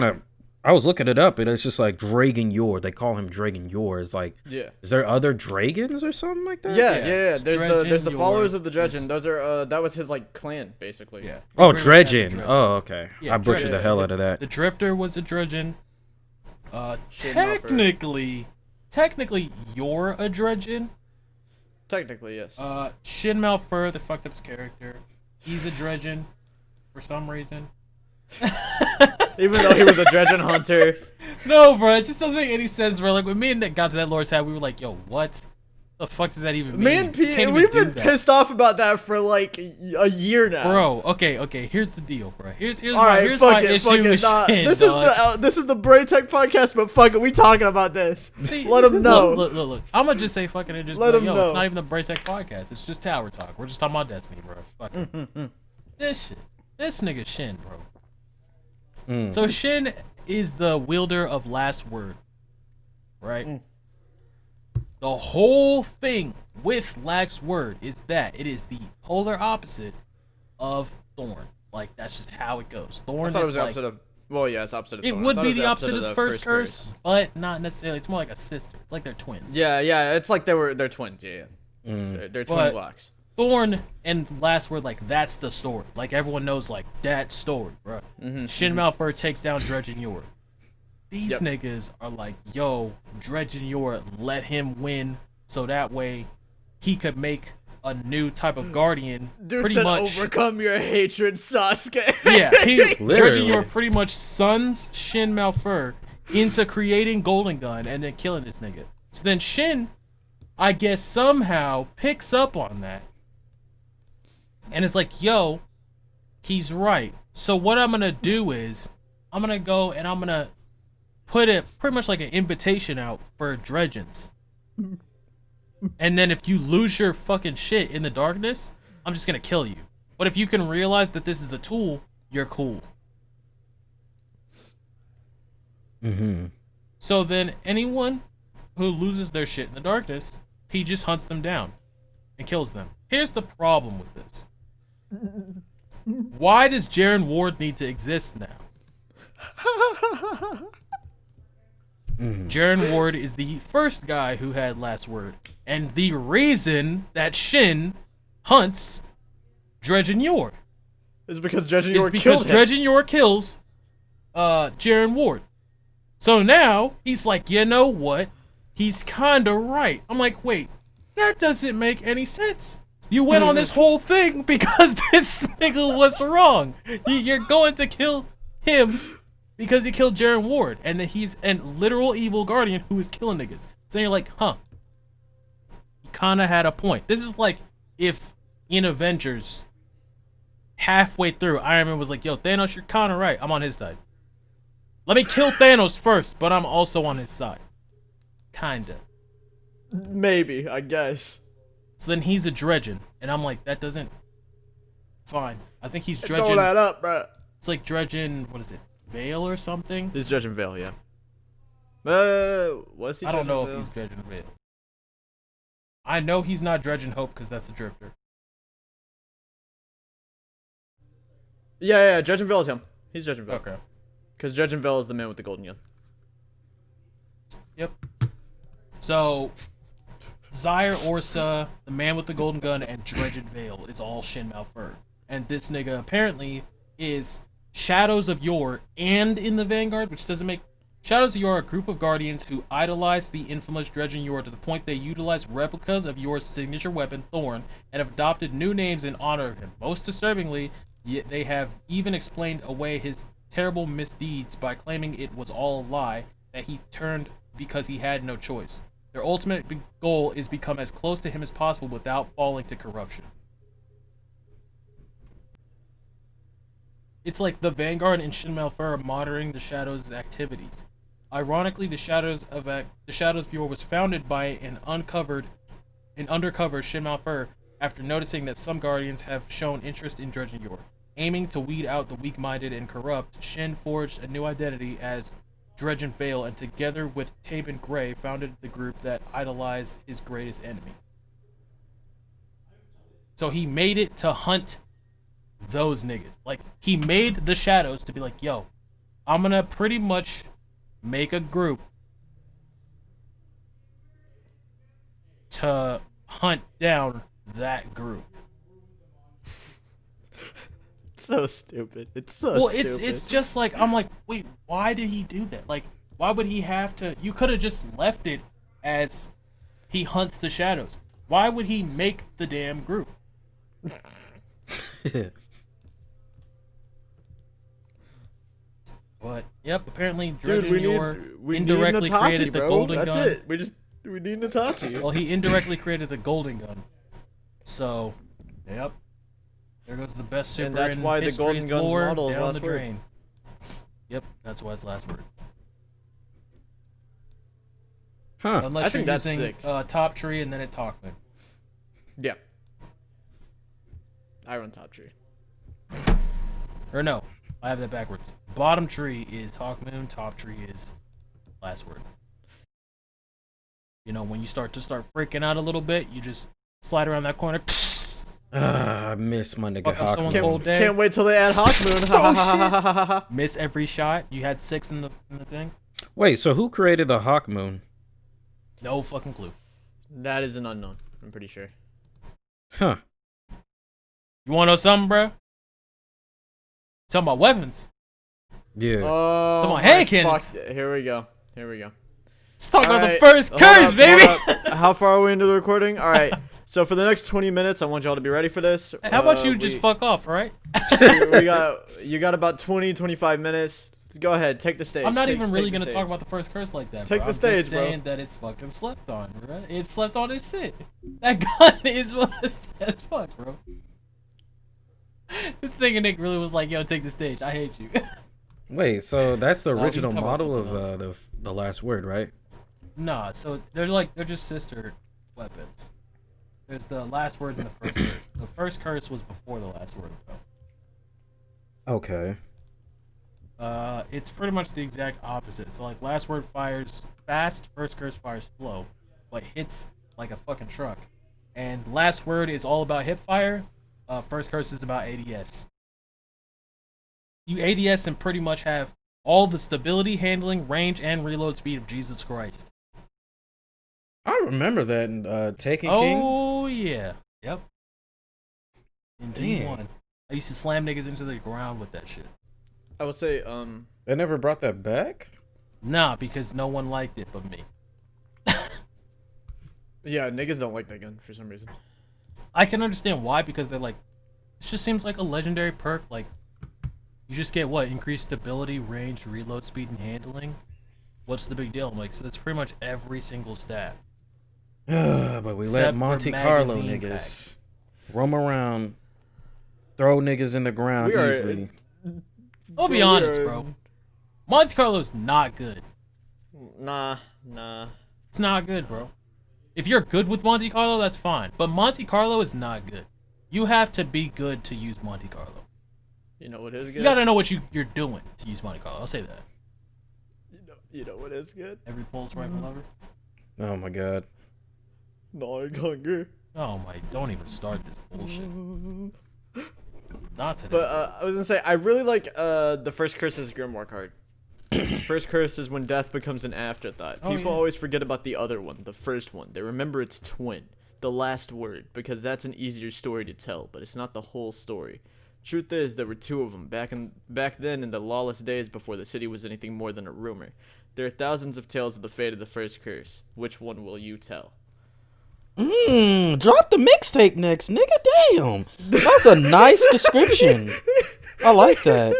I was looking it up, and it's just like Dredgen Yor. They call him Dredgen Yor. It's like, Yeah. is there other dragons or something like that? Yeah. it's There's the Dredgen followers Yor. of the Dredgen. Those are that was his like clan basically. Yeah. Oh, Pretty much had the Dredgen. Dredgen. Oh, okay. Yeah, I butchered the Dredgen. hell out of that. The Drifter was a Dredgen. Shit, not for- Technically, you're a Dredgen. Technically, yes. Shin Malfur, they fucked up his character. He's a Dredgen for some reason. Even though he was a Dredgen hunter. No, bro, it just doesn't make any sense, bro. Like when me and Nick got to that Lord's hat, we were like, "Yo, what the fuck does that even mean?" Me and You Pete, can't we've even been do that. pissed off about that for like a year now. Bro, okay. Here's the deal, bro. Here's All my right, here's fuck my it, issue fuck with it. Nah, Shin, this is the Braytech podcast, but fuck it, we talking about this. See, Let them know. Look. I'm gonna just say fucking and just Let be like, 'em yo, know. it's not even the Braytech podcast. It's just Tower Talk. We're just talking about Destiny, bro. Fuck it. This nigga Shin, bro. So Shin is the wielder of Last Word, right? The whole thing with Last Word is that it is the polar opposite of Thorn. Like that's just how it goes. Thorn I thought it is was the like opposite of. Well, yeah, it's opposite of. it Thorn. I would thought be it was the opposite of the first curse, curse. but not necessarily. It's more like a sister. It's like they're twins. Yeah, it's like they're twins. Yeah. They're twin But- blocks. Thorn and Last Word, like that's the story. Like everyone knows, like that story, bro. Shin Malfur takes down Dredgen Yor. These Yep. niggas are like, yo, Dredgen Yor, let him win, so that way he could make a new type of guardian. Dude pretty said, much, overcome your hatred, Sasuke. yeah. Dredgen Literally. Yor pretty much sons Shin Malfur into creating Golden Gun and then killing this nigga. So then Shin, I guess somehow picks up on that. And it's like, yo, he's right. So what I'm gonna do is, I'm gonna go and I'm gonna put it pretty much like an invitation out for Dredgens. And then if you lose your fucking shit in the darkness, I'm just gonna kill you. But if you can realize that this is a tool, you're cool. So then anyone who loses their shit in the darkness, he just hunts them down and kills them. Here's the problem with this. Why does Jaren Ward need to exist now? Jaren Ward is the first guy who had Last Word, and the reason that Shin hunts Dredgen Yor. It's because Dredgen is Yor because killed him. Dredgen Yor kills Jaren Ward. So now he's like, you know what? He's kinda right. I'm like, wait, that doesn't make any sense. You went on this whole thing because this nigga was wrong. You're going to kill him because he killed Jaren Ward, and that he's a literal evil guardian who is killing niggas. So you're like, huh? He kinda had a point. This is like if in Avengers, halfway through, Iron Man was like, yo, Thanos, you're kinda right. I'm on his side. Let me kill Thanos first, but I'm also on his side. Kinda. Maybe, I guess. So then he's a Dredgen, and I'm like, that doesn't... Fine. I think he's Throw Dredgen... that up, bro. It's like Dredgen, what is it? Vale or something? This is Dredgen Vale, yeah. Was he? I don't know Vale? if he's Dredgen Vale. I know he's not Dredgen Hope because that's the Drifter. Yeah, Dredgen Vale is him. He's Dredgen Vale. Okay. Because Dredgen Vale is the man with the golden gun. Yep. So, Zyre, Orsa, the man with the golden gun, and Dredgen Vale is all Shin Malfur. And this nigga apparently is Shadows of Yor and in the Vanguard, which doesn't make... Shadows of Yor are a group of guardians who idolize the infamous Dredgen Yor to the point they utilize replicas of Yor's signature weapon, Thorn, and have adopted new names in honor of him. Most disturbingly, yet they have even explained away his terrible misdeeds by claiming it was all a lie, that he turned because he had no choice. Their ultimate goal is become as close to him as possible without falling to corruption. It's like the Vanguard and Shin Malfur are monitoring the Shadows' activities. Ironically, the Shadows of Yor was founded by an undercover Shin Malfur after noticing that some Guardians have shown interest in Dredgen Yor. Aiming to weed out the weak-minded and corrupt, Shin forged a new identity as Dredgen Vale, and together with Tabin Gray founded the group that idolized his greatest enemy. So he made it to hunt those niggas. Like, he made the Shadows to be like, yo, I'm gonna pretty much make a group to hunt down that group. So stupid. It's so Well, stupid. it's just like, I'm like, wait, why did he do that? Like, why would he have to... You could have just left it as he hunts the Shadows. Why would he make the damn group? But, yep, apparently Dredgen Yor indirectly Natachi, created the bro. golden That's gun. it. We need Natachi. Well, he indirectly created the golden gun. So, yep. There goes the best super And that's in why the history's golden gun's lore model is down last the word. drain. Yep, that's why it's last word. Huh. Unless I think you're that's using sick. top tree and then it's Hawkman. Yeah. I run top tree. Or no, I have that backwards. Bottom tree is Hawkmoon, top tree is last word. You know, when you start freaking out a little bit, you just slide around that corner. I miss my nigga Fuck up someone's Hawkmoon. whole day. Can't wait till they add Hawkmoon. Ha, ha, ha, ha, ha, ha, ha. Miss every shot. You had 6 in the thing. Wait, so who created the Hawkmoon? No fucking clue. That is an unknown. I'm pretty sure. Huh. You wanna know something, bro? Talking about weapons. Yeah. Oh, Come on, my hey, Kenneth. fuck. Here we go. Let's talk about the Alright, first hold curse, up, baby. hold up. How far are we into the recording? All right. So for the next 20 minutes, I want y'all to be ready for this. How about you just fuck off, all right? You got about 20, 25 minutes. Go ahead, take the stage. I'm not Take- even take really the gonna stage. talk about the first curse like that. Take bro. the I'm stage, just bro. saying that it's fucking slept on, bro. It's slept on as shit. That gun is as fuck, bro. This thing Nick really was like, yo, take the stage. I hate you. Wait, so that's the No, we can original talk about model of something the last word, right? Nah, so they're just sister weapons. There's the last word and the first curse. The first curse was before the last word, though. Okay. It's pretty much the exact opposite. So like last word fires fast, first curse fires slow, but hits like a fucking truck. And last word is all about hip fire. First curse is about ADS. You ADS and pretty much have all the stability, handling, range, and reload speed of Jesus Christ. I remember that in Taken King. Oh yeah. Yep. In Damn. D1. I used to slam niggas into the ground with that shit. I will say, They never brought that back? Nah, because no one liked it but me. yeah, niggas don't like that gun for some reason. I can understand why, because they're like, it just seems like a legendary perk. Like, you just get what? Increased stability, range, reload speed, and handling? What's the big deal? I'm like, so that's pretty much every single stat. But we let Except for Monte Carlo magazine niggas roam around, throw niggas in the ground We are- easily. I'll be honest, bro. Monte Carlo's not good. Nah. It's not good, bro. If you're good with Monte Carlo, that's fine. But Monte Carlo is not good. You have to be good to use Monte Carlo. You know what is good? You gotta know what you're doing to use Monte Carlo. I'll say that. You know what is good? Every pulse rifle ever. Oh my god. Gnawing hunger. Oh my! Don't even start this bullshit. Not today. But I was gonna say I really like the first curse's grimoire card. First curse is when death becomes an afterthought. Oh, People yeah. always forget about the other one, the first one. They remember its twin, the last word, because that's an easier story to tell, but it's not the whole story. Truth is, there were two of them back then in the lawless days before the city was anything more than a rumor. There are thousands of tales of the fate of the first curse. Which one will you tell? Drop the mixtape next, nigga. Damn. That's a nice description. I like that.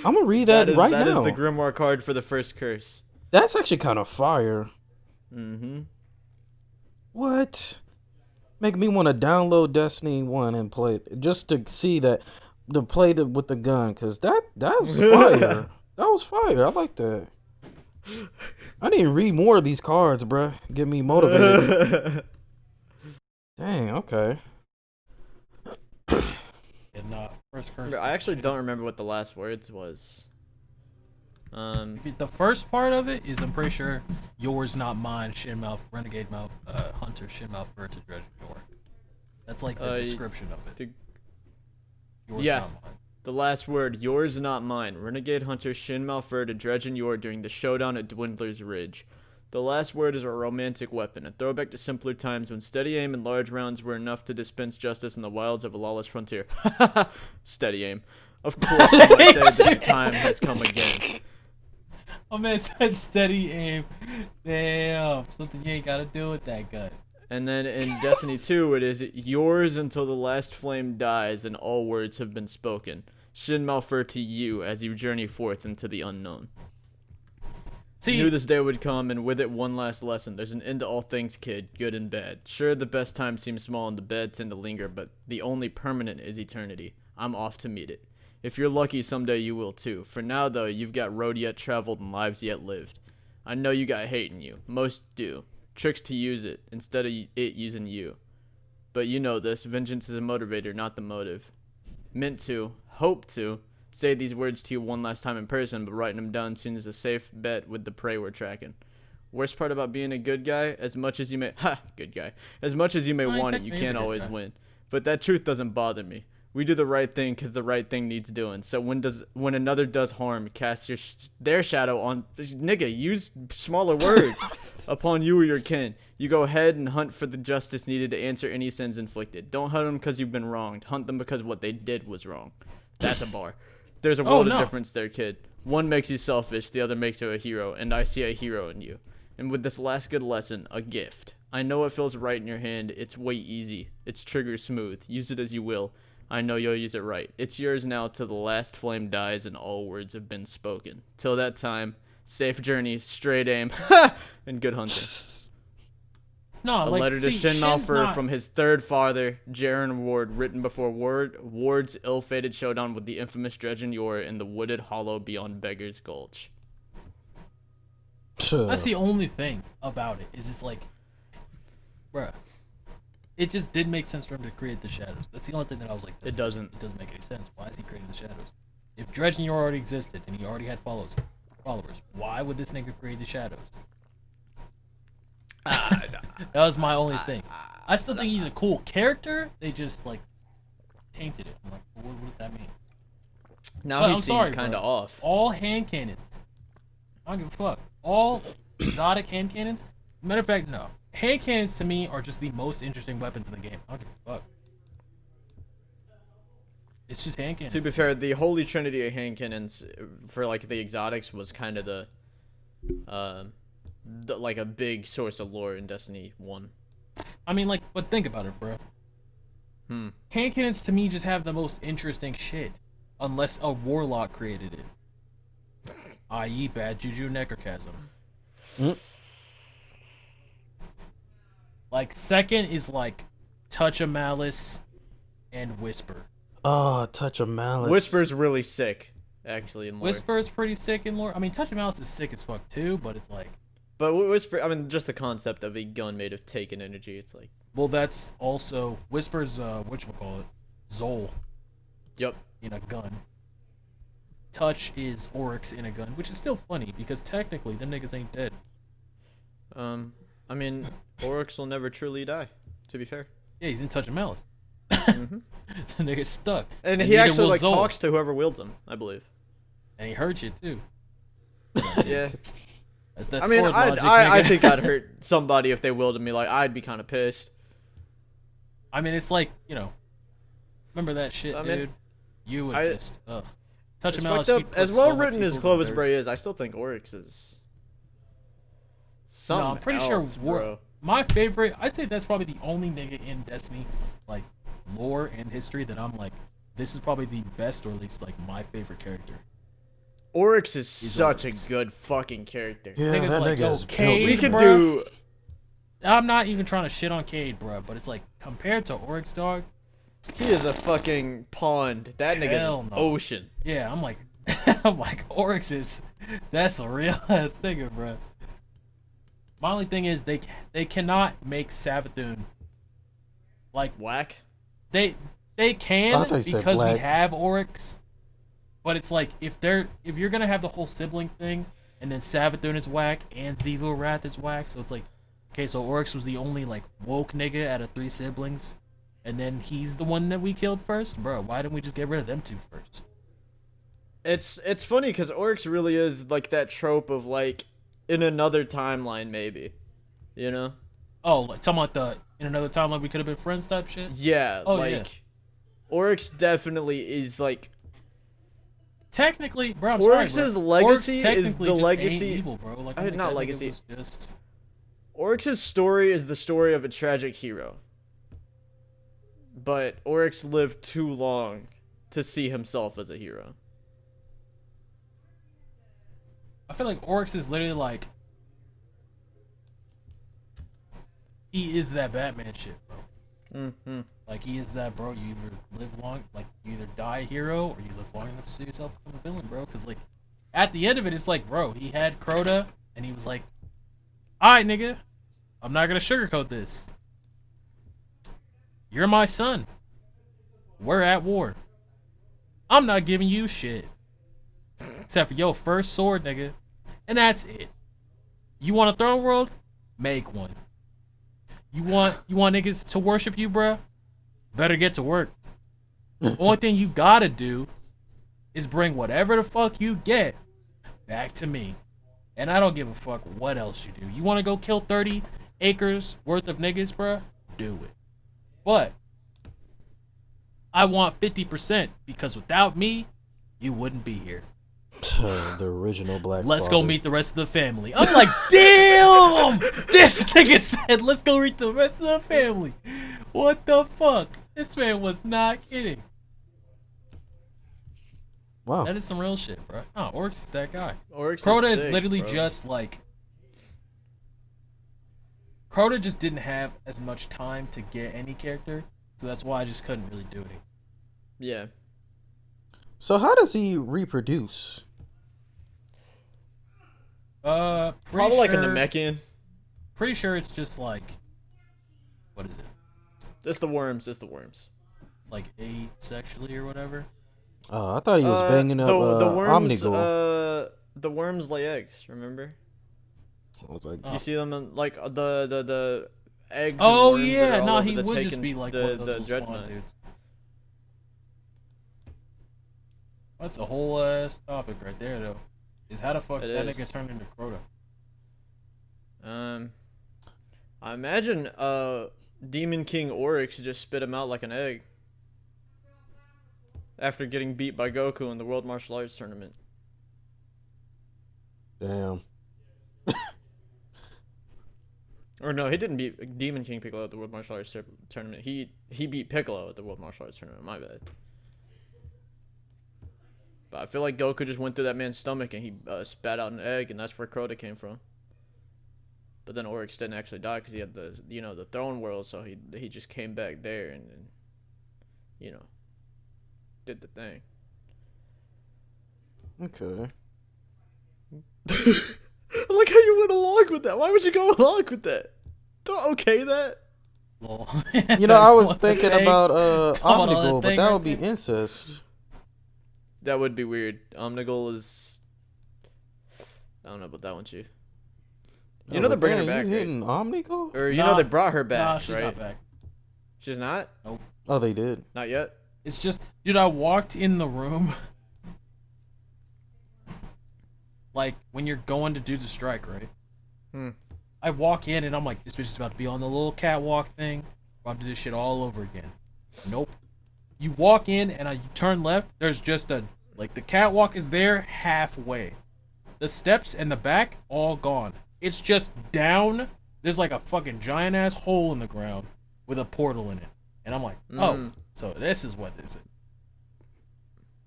I'm gonna read that right That now. is the grimoire card for the first curse. That's actually kind of fire. Mm-hmm. What? Make me want to download Destiny 1 and play it just to see that, to play with the gun, because that was fire. That was fire. I like that. I need to read more of these cards, bruh. Get me motivated. Dang, okay. And first curse. I actually don't remember what the last words was. The first part of it is, I'm pretty sure, yours not mine, Shinmouth, Renegade Mouth, Hunter, Shinmouth, Fur to Dredgen Yor. That's like the description of it. Yours yeah. not mine. The last word, yours not mine. Renegade Hunter Shin Malfur to Dredgen Yor during the showdown at Dwindler's Ridge. The last word is a romantic weapon, a throwback to simpler times when steady aim and large rounds were enough to dispense justice in the wilds of a lawless frontier. Steady aim. Of course, you might say that the time has come again. Oh man, said steady aim. Damn, something you ain't gotta do with that gun. And then in Destiny 2, it is yours until the last flame dies and all words have been spoken. Shin Malfur to you as you journey forth into the unknown. See, Knew this day would come, and with it one last lesson. There's an end to all things, kid, good and bad. Sure, the best times seem small and the bad tend to linger, but the only permanent is eternity. I'm off to meet it. If you're lucky, someday you will too. For now, though, you've got road yet traveled and lives yet lived. I know you got hate in you. Most do. Tricks to use it, instead of it using you. But you know this, vengeance is a motivator, not the motive. Meant to, hope to, say these words to you one last time in person, but writing them down soon is a safe bet with the prey we're tracking. Worst part about being a good guy, as much as you may as much as you may want it, you can't always win. But that truth doesn't bother me. We do the right thing because the right thing needs doing. So when another does harm, cast their shadow on nigga. Use smaller words upon you or your kin. You go ahead and hunt for the justice needed to answer any sins inflicted. Don't hunt them because you've been wronged. Hunt them because what they did was wrong. That's a bar. There's a world of difference there, kid. One makes you selfish, the other makes you a hero, and I see a hero in you. And with this last good lesson, a gift. I know it feels right in your hand. It's way easy. It's trigger smooth. Use it as you will. I know you'll use it right. It's yours now till the last flame dies and all words have been spoken. Till that time, safe journey, straight aim, and good hunting. No, A like, letter to see, Shin Shin's Malfur not- from his third father, Jaren Ward, written before Ward's ill-fated showdown with the infamous Dredgen Yor in the wooded hollow beyond Beggar's Gulch. That's the only thing about it, is it's like, bruh, it just didn't make sense for him to create the shadows. That's the only thing that I was like, It doesn't. It doesn't make any sense. Why is he creating the shadows? If Dredgen Yor already existed and he already had followers, why would this nigga create the shadows? That was my only thing. I still think he's a cool character. They just like tainted it. I'm like, what does that mean? Now But he I'm seems sorry, kind of bro. off. All hand cannons. I don't give a fuck. All exotic hand cannons. Matter of fact, no. Hand cannons to me are just the most interesting weapons in the game. I don't give a fuck. It's just hand cannons. To be fair, the Holy Trinity of hand cannons for like the exotics was kind of the like a big source of lore in Destiny 1. I mean, like, but think about it, bro. Hand cannons to me just have the most interesting shit, unless a warlock created it, i.e., bad juju necrochasm. Like, second is like Touch of Malice and Whisper. Oh, Touch of Malice. Whisper's really sick, actually, in lore. Whisper's pretty sick in lore. I mean, Touch of Malice is sick as fuck too, but it's like. But Whisper, I mean, just the concept of a gun made of taken energy, it's like. Well, that's also Whisper's whatchamacallit, Zol Yep. in a gun. Touch is Oryx in a gun, which is still funny because technically them niggas ain't dead. I mean, Oryx will never truly die, to be fair. Yeah, he's in Touch of Malice. The nigga's stuck. And he neither actually, will like, Zol. talks to whoever wields him, I believe. And he hurt you too. Yeah. That's that I mean, sword logic, I nigga. think I'd hurt somebody if they wielded me. Like, I'd be kind of pissed. I mean, it's like, you know, remember that shit, I mean, dude? You would I- just, Touch It's of Malice. fucked he'd up. put As so well much written as people to Clovis dirt. Bray is, I still think Oryx is something No, I'm pretty else, sure bro. my favorite, I'd say that's probably the only nigga in Destiny, like, lore and history that I'm like, this is probably the best, or at least, like, my favorite character. Oryx is such Oryx. a good fucking character. Yeah, Niggas that like, nigga yo, is Cade, killed. We could bruh. do. I'm not even trying to shit on Cade, bro, but it's like, compared to Oryx, dog, He is a fucking pond. That nigga's Hell an no. ocean. yeah, I'm like, I'm like, Oryx is, that's a real ass nigga, bro. My only thing is, they cannot make Savathun, like, Whack. They I can thought you said because we black. have Oryx, but it's like if you're gonna have the whole sibling thing, and then Savathun is whack and Xivu Wrath is whack, so it's like, okay, so Oryx was the only like woke nigga out of 3 siblings, and then he's the one that we killed first, bro. Why didn't we just get rid of them 2 first? It's funny because Oryx really is like that trope of like in another timeline, maybe. You know? Oh, like talking about the in another timeline we could have been friends type shit. Yeah. Oh, like yeah. Oryx definitely is like. Technically, bro, I'm Oryx's sorry, bro. legacy Oryx is technically the just legacy- ain't evil, bro. Like, not that nigga legacy. was just... Oryx's story is the story of a tragic hero. But Oryx lived too long to see himself as a hero. I feel like Oryx is literally like, he is that Batman shit, bro. Mm-hmm. Like, he is that, bro. You either live long, like, you either die a hero or you live long enough to see yourself become a villain, bro. Because, like, at the end of it, it's like, bro, he had Crota and he was like, alright, nigga, I'm not gonna sugarcoat this. You're my son. We're at war. I'm not giving you shit. Except for your first sword, nigga. And that's it. You want a throne world? Make one. You want niggas to worship you, bruh? Better get to work. Only thing you gotta do is bring whatever the fuck you get back to me. And I don't give a fuck what else you do. You wanna go kill 30 acres worth of niggas, bruh? Do it. But I want 50% because without me, you wouldn't be here. The original Black Let's Father. go meet the rest of the family. I'm like, damn! This nigga said, let's go meet the rest of the family. What the fuck? This man was not kidding. Wow. That is some real shit, bro. No, Oryx is that guy. Oryx Crota is sick, literally bro. just like... Crota just didn't have as much time to get any character, so that's why I just couldn't really do it. Yeah. So how does he reproduce? Probably like a Namekian. Pretty sure it's just like... What is it? It's the worms. It's the worms. Like asexually or whatever? I thought he was banging up the worms. Omnigul. The worms lay eggs. Remember? I was like, Oh. You see them in, like the eggs. and Oh worms that yeah, are all no, over he the would just taken- be like the one of those the little spawn Dreadnought. dudes. That's a whole ass topic right there, though. Is how the fuck It that is. nigga turned into Crota? I imagine Demon King Oryx just spit him out like an egg. after getting beat by Goku in the World Martial Arts Tournament. Damn. Or no, he didn't beat Demon King Piccolo at the World Martial Arts Tournament. He beat Piccolo at the World Martial Arts Tournament. My bad. But I feel like Goku just went through that man's stomach and he spat out an egg, and that's where Crota came from. But then Oryx didn't actually die because he had the throne world, so he just came back there and did the thing. Okay. I like how you went along with that. Why would you go along with that? Don't okay that. Lol. You know, I was What thinking the about Talking about all Omnigul, that but thing that right would be there. incest. That would be weird. Omnigul is. I don't know about that one, Chief. You know they're bringing her back, You right? hitting Omnigul? Or you Nah. know they brought her back, Nah, she's right? not back. She's not. Oh, they did. Not yet. It's just, dude, I walked in the room. Like, when you're going to do the strike, right? I walk in and I'm like, this bitch is about to be on the little catwalk thing. About to do this shit all over again. Nope. You walk in and you turn left, there's just the catwalk is there halfway. The steps and the back, all gone. It's just down. There's like a fucking giant ass hole in the ground with a portal in it. And I'm like, oh, so this is what this is.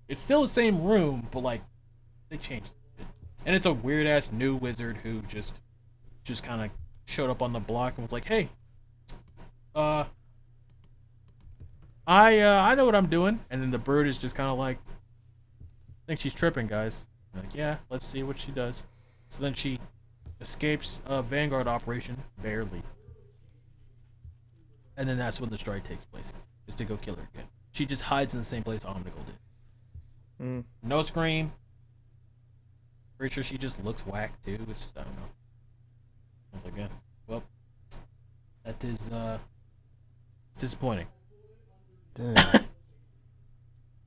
It's still the same room, but like, they changed it. And it's a weird ass new wizard who just kind of showed up on the block and was like, hey, I know what I'm doing. And then the brood is just kind of like, I think she's tripping, guys. I'm like, yeah, let's see what she does. So then she escapes a Vanguard operation, barely. And then that's when the strike takes place, is to go kill her again. She just hides in the same place Omnigul did. No scream. Pretty sure she just looks whack too, which I don't know. I was like, yeah, well, that is disappointing. Damn. It's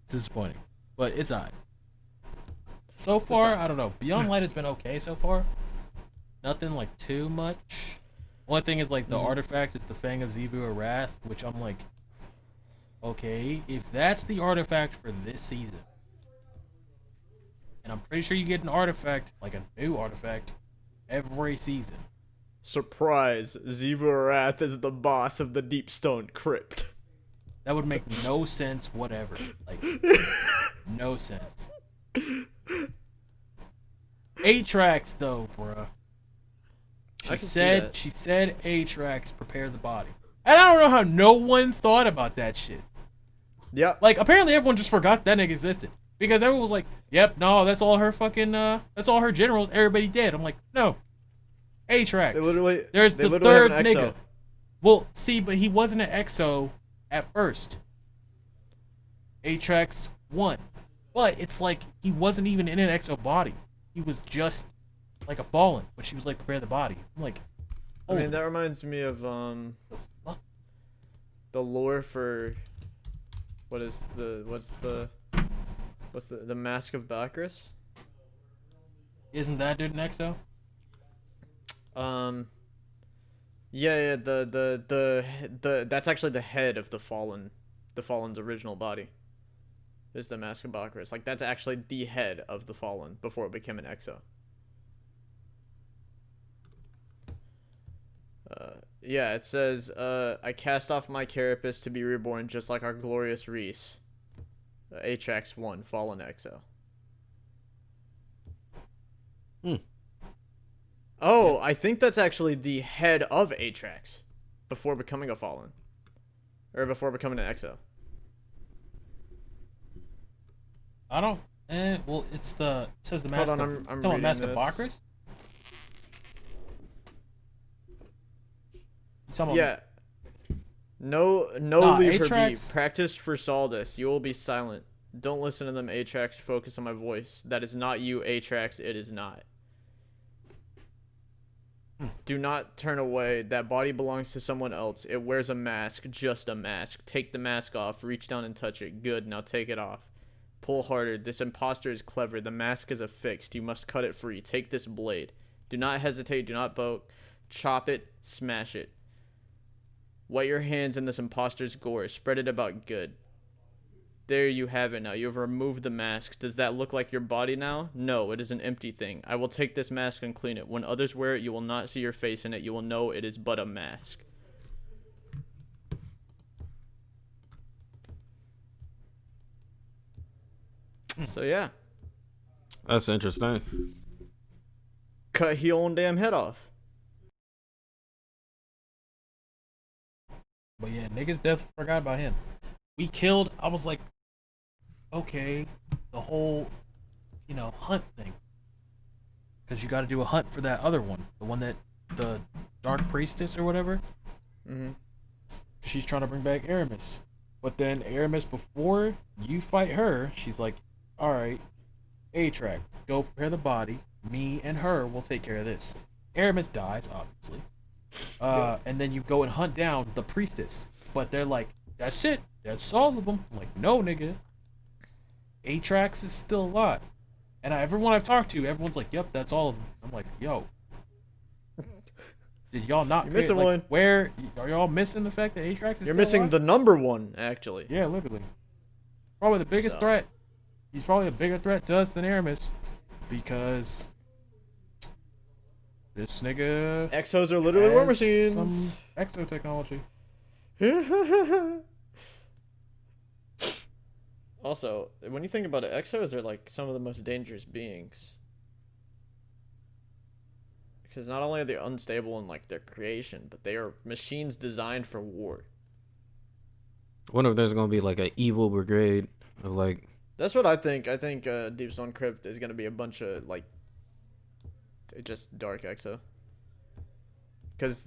disappointing, but it's alright. So far, I don't know. Beyond Light has been okay so far. Nothing like too much. One thing is like the artifact is the Fang of Xivu or Wrath, which I'm like, okay, if that's the artifact for this season, and I'm pretty sure you get an artifact, like a new artifact, every season. Surprise! Xivu Arath is the boss of the Deep Stone Crypt. That would make no sense whatever. Like, no sense. Atrax though, bruh. I can see that. She said Atrax prepare the body. And I don't know how no one thought about that shit. Yep. Like, apparently everyone just forgot that nigga existed. Because everyone was like, yep, no, that's all her fucking, that's all her generals, everybody dead. I'm like, no. Atrax. There's the third have an Exo. nigga. Well, see, but he wasn't an Exo at first. Atrax won. But it's like, he wasn't even in an Exo body. He was just like a fallen, but she was like, prepare the body. I'm like, I mean, that reminds me of fuck? the lore for what's the Mask of Bacchus? Isn't that dude an Exo? Yeah, the that's actually the head of the fallen's original body. Is the Mask of Bacchus. Like, that's actually the head of the fallen before it became an Exo. Yeah, it says, I cast off my carapace to be reborn just like our glorious Reese. Atrax 1, Fallen Exo. Oh, I think that's actually the head of Atrax before becoming a Fallen. Or before becoming an Exo. I don't. Well, it says the Mask Hold on, of. I'm Talking about reading Mask of this. Bacchus? You talking about- Yeah. No Nah, leave her be. Atrax- Practice for Saldus. You will be silent. Don't listen to them, Atrax. Focus on my voice. That is not you, Atrax. It is not. Do not turn away. That body belongs to someone else. It wears a mask. Just a mask. Take the mask off. Reach down and touch it. Good. Now take it off. Pull harder. This imposter is clever. The mask is affixed. You must cut it free. Take this blade. Do not hesitate. Do not poke. Chop it. Smash it. Wet your hands in this imposter's gore. Spread it about good. There you have it now. You have removed the mask. Does that look like your body now? No, it is an empty thing. I will take this mask and clean it. When others wear it, you will not see your face in it. You will know it is but a mask. So yeah. That's interesting. Cut his own damn head off. But yeah, niggas definitely forgot about him. We killed. I was like, okay, the whole, hunt thing. Because you got to do a hunt for that other one, the one that the Dark Priestess or whatever. She's trying to bring back Aramis, but then Aramis, before you fight her, she's like, all right, A-Track, go prepare the body. Me and her will take care of this. Aramis dies, obviously. And then you go and hunt down the priestess. But they're like, that's it. That's all of them. I'm like, no, nigga. A-Trax is still alive. And everyone I've talked to, everyone's like, yep, that's all of them. I'm like, yo. Did y'all not... You're missing one. Where... Are y'all missing the fact that A-Trax is You're still missing alive? the number one, actually. Yeah, literally. Probably the biggest threat. He's probably a bigger threat to us than Aramis. Because... this nigga... Exos are literally war has machines. some exo technology. Also, when you think about it, Exos are like some of the most dangerous beings. Because not only are they unstable in like their creation, but they are machines designed for war. I wonder if there's gonna be like an evil brigade of like. That's what I think. I think Deep Stone Crypt is gonna be a bunch of like just dark Exo. Because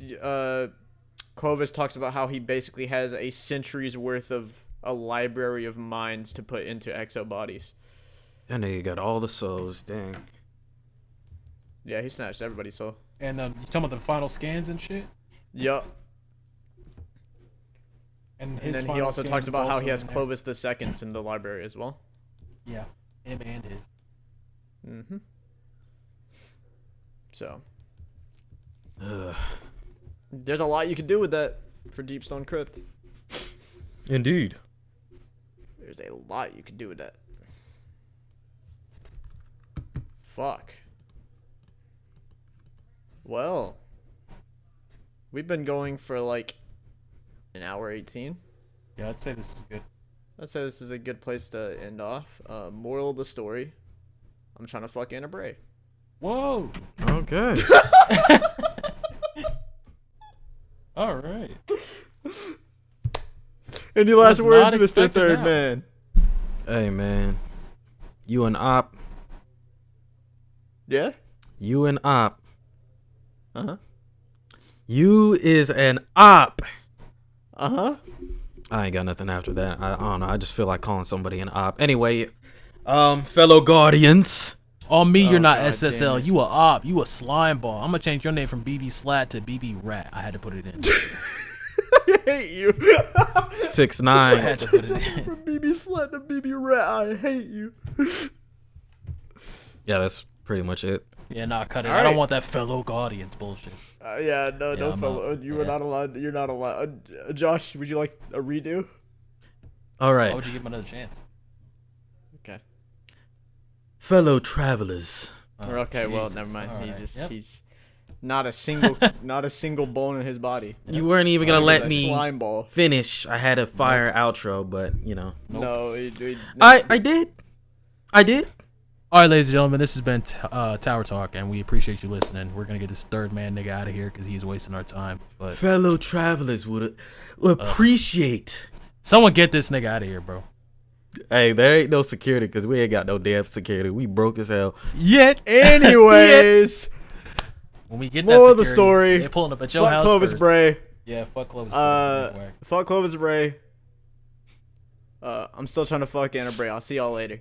Clovis talks about how he basically has a century's worth of a library of minds to put into Exo bodies. That nigga got all the souls. Dang. Yeah, he snatched everybody's soul. And you talking about the final scans and shit? Yup. And And then he also talks about how he has Clovis the Seconds in the library as well. Yeah, him and his. Mm-hmm. So. There's a lot you could do with that for Deep Stone Crypt. Indeed. There's a lot you could do with that. Fuck. Well. We've been going for like an hour 18. Yeah, I'd say this is good. I'd say this is a good place to end off. Moral of the story. I'm trying to fuck Anna Bray. Whoa! Okay. All right. Any last Was words, not Mr. expecting Third that. Man? Hey man, you an op. Yeah? You an op. Uh-huh. You is an op. Uh-huh. I ain't got nothing after that. I don't know. I just feel like calling somebody an op. Anyway, fellow guardians. On me, you're not God SSL. damn it. You a op. You a slime ball. I'm gonna change your name from BB Slat to BB Rat. I had to put it in. I hate you. 6'9". I had to put it in. From BB Slut to BB Rat, I hate you. Yeah, that's pretty much it. Yeah, nah, cut it. All I don't right. want that fellow guardians bullshit. Yeah, no, Yeah, no, I'm fellow. up. You are Yeah. not allowed. You're not allowed. Josh, would you like a redo? All Why right, would you give him another chance? Okay. fellow travelers. Oh, Okay, well, Jesus. never mind. All He's right. just Yep. he's not a single not a single bone in his body. You weren't even gonna He's let a me slime ball. finish. I had a fire outro, but you know. Nope. No, I did. All right, ladies and gentlemen, this has been Tower Talk, and we appreciate you listening. We're gonna get this third man nigga out of here because he's wasting our time. But Fellow travelers would appreciate. someone get this nigga out of here, bro. Hey, there ain't no security because we ain't got no damn security. We broke as hell. Yet, Anyways, when we get that moral of the security, story. they're pulling up at your Fuck house Clovis first. Bray. Yeah, fuck Clovis. Bray. Fuck Clovis Bray. I'm still trying to fuck Anna Bray. I'll see y'all later.